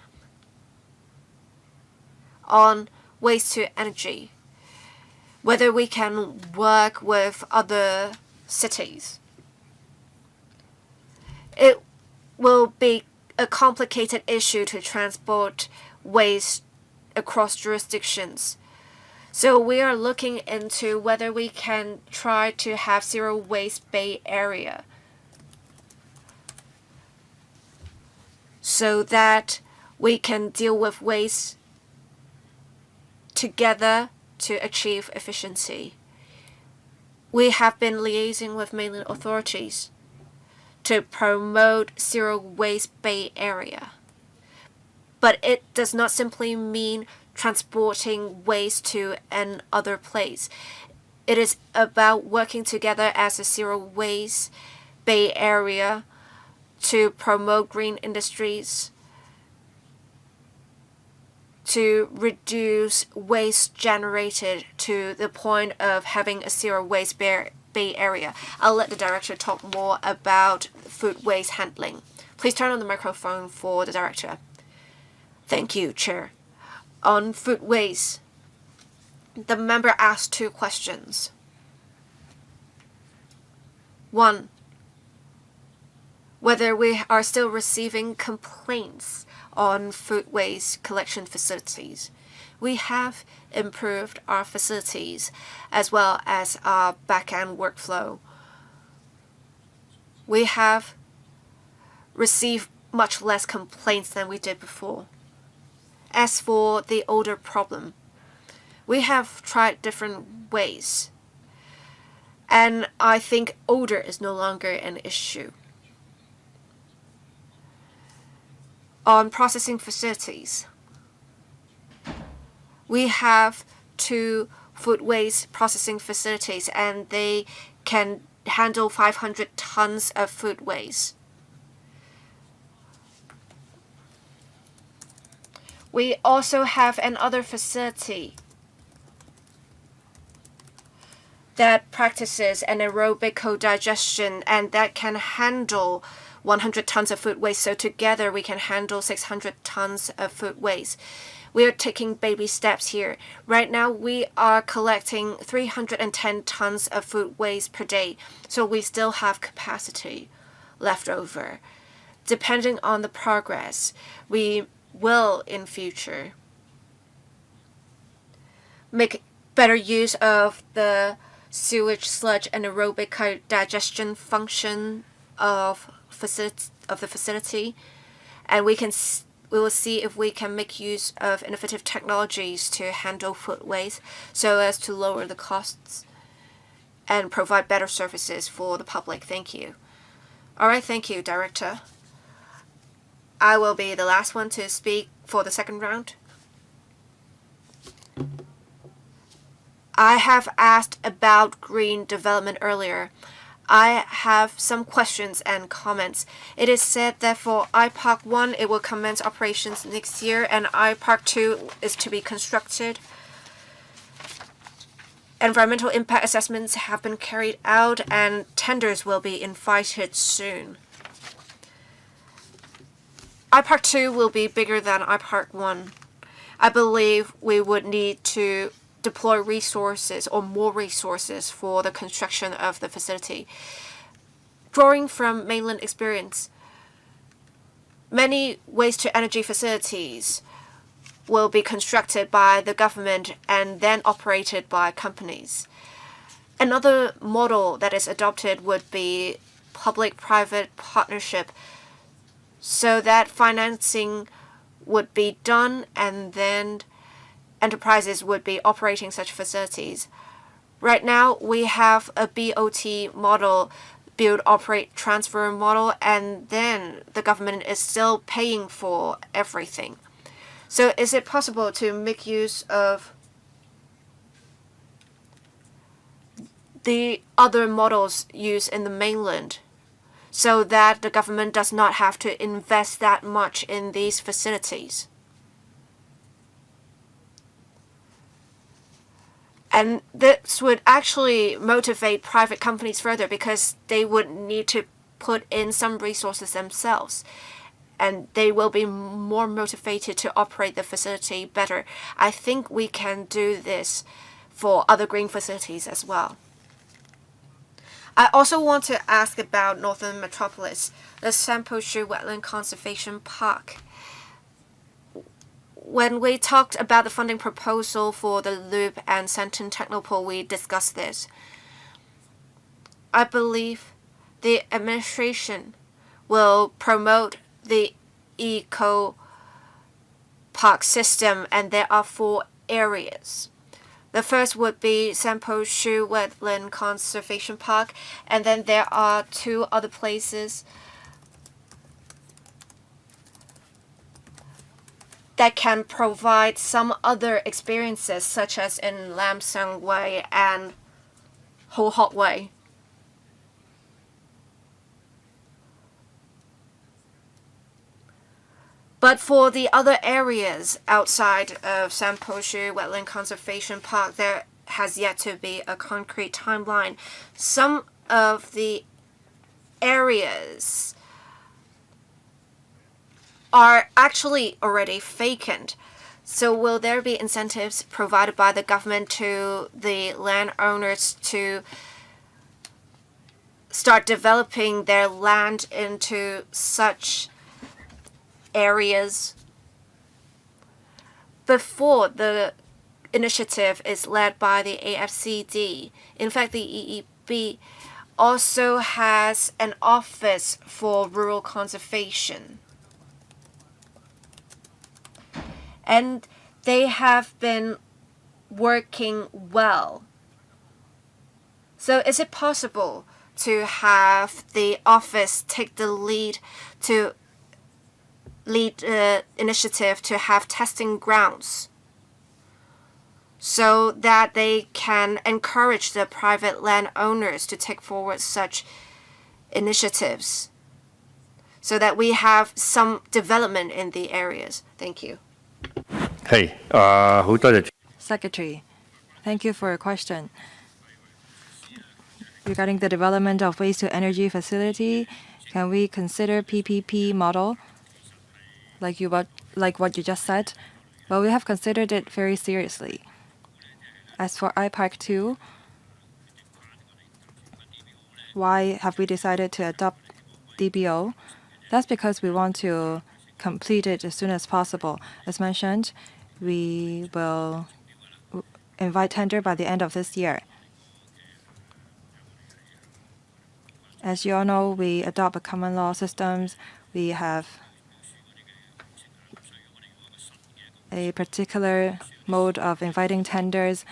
On waste to energy, whether we can work with other cities. It will be a complicated issue to transport waste across jurisdictions. So we are looking into whether we can try to have zero waste Bay Area, so that we can deal with waste together to achieve efficiency. We have been liaising with mainland authorities to promote zero waste Bay Area. But it does not simply mean transporting waste to another place. It is about working together as a zero waste Bay Area to promote green industries, to reduce waste generated to the point of having a zero waste Bay Area. I'll let the director talk more about food waste handling. Please turn on the microphone for the director. Thank you, Chair. On food waste, the member asked 2 questions. 1, whether we are still receiving complaints on food waste collection facilities. We have improved our facilities as well as our back-end workflow. We have received much less complaints than we did before. As for the odor problem, we have tried different ways, and I think odor is no longer an issue. On processing facilities, we have 2 food waste processing facilities, and they can handle 500 tons of food waste. We also have another facility that practices anaerobic co-digestion, and that can handle 100 tons of food waste. So together we can handle 600 tons of food waste. We are taking baby steps here. Right now we are collecting 310 tons of food waste per day. So we still have capacity left over. Depending on the progress, we will in future make better use of the sewage sludge anaerobic digestion function of the facility, and we will see if we can make use of innovative technologies to handle food waste so as to lower the costs and provide better services for the public. Thank you. All right, thank you, Director. I will be the last one to speak for the second round. I have asked about green development earlier. I have some questions and comments. It is said that for iPark 1, it will commence operations next year, and iPark 2 is to be constructed. Environmental impact assessments have been carried out, and tenders will be invited soon. iPark 2 will be bigger than iPark 1. I believe we would need to deploy resources or more resources for the construction of the facility. Drawing from mainland experience, many waste-to-energy facilities will be constructed by the government and then operated by companies. Another model that is adopted would be public-private partnership, so that financing would be done and then enterprises would be operating such facilities. Right now, we have a BOT model, build, operate, transfer model, and then the government is still paying for everything. So is it possible to make use of the other models used in the mainland so that the government does not have to invest that much in these facilities? And this would actually motivate private companies further because they would need to put in some resources themselves, and they will be more motivated to operate the facility better. I think we can do this for other green facilities as well. I also want to ask about Northern Metropolis, the Sampo Shu Wetland Conservation Park. when we talked about the funding proposal for the Loop and Shenton Technopole, we discussed this. I believe the administration will promote the eco park system, and there are 4 areas. The first would be Sanpo-Shu Wetland Conservation Park, and then there are 2 other places that can provide some other experiences, such as in Lam Sang Way and Ho Hok Way. But for the other areas outside of Sanpo-Shu Wetland Conservation Park, there has yet to be a concrete timeline. Some of the areas are actually already vacant. So will there be incentives provided by the government to the landowners to start developing their land into such areas? Before the initiative is led by the AFCD. In fact, the EEB also has an office for rural conservation. And they have been working well. So is it possible to have the office take the lead initiative to have testing grounds so that they can encourage the private landowners to take forward such initiatives so that we have some development in the areas? Thank you. Secretary, thank you for your question. Regarding the development of waste-to-energy facility, can we consider PPP model, like what you just said? Well, we have considered it very seriously. As for iPark 2, why have we decided to adopt DBO? That's because we want to complete it as soon as possible. As mentioned, we will invite tender by the end of this year. As you all know, we adopt a common law systems. We have a particular mode of inviting tenders.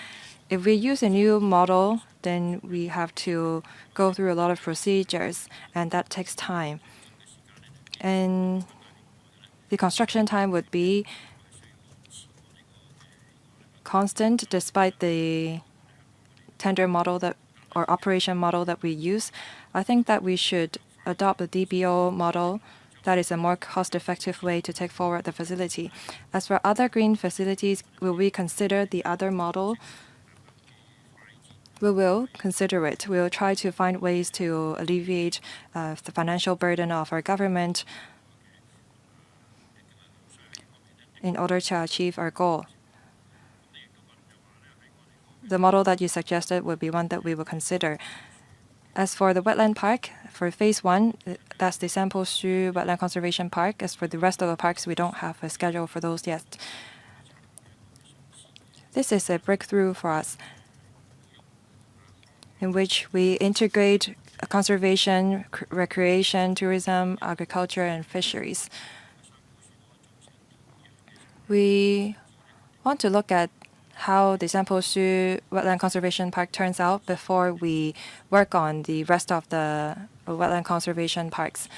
If we use a new model, then we have to go through a lot of procedures, and that takes time. And the construction time would be constant despite the tender model or operation model that we use. I think that we should adopt the DBO model. That is a more cost-effective way to take forward the facility. As for other green facilities, will we consider the other model? We will consider it. We will try to find ways to alleviate the financial burden of our government in order to achieve our goal. The model that you suggested would be one that we will consider. As for the wetland park, for phase 1, that's the Sanpo-Shu Wetland Conservation Park. As for the rest of the parks, we don't have a schedule for those yet. This is a breakthrough for us, in which we integrate conservation, recreation, tourism, agriculture, and fisheries. We want to look at how the Sanpo-Shu Wetland Conservation Park turns out before we work on the rest of the wetland conservation parks.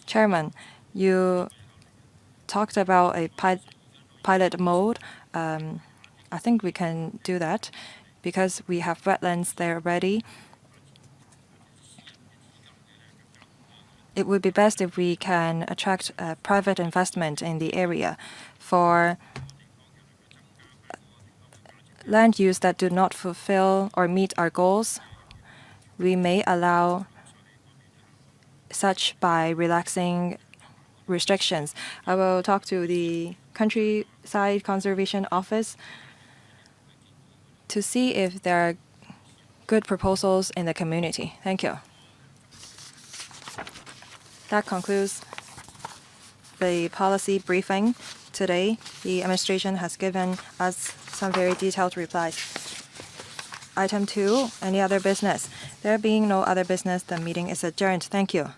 Chairman, you talked about a pilot mode. I think we can do that because we have wetlands there already. It would be best if we can attract private investment in the area. For land use that do not fulfill or meet our goals, we may allow such by relaxing restrictions. I will talk to the Countryside Conservation Office to see if there are good proposals in the community. Thank you. That concludes the policy briefing today. The administration has given us some very detailed replies. Item 2, any other business? There being no other business, the meeting is adjourned. Thank you.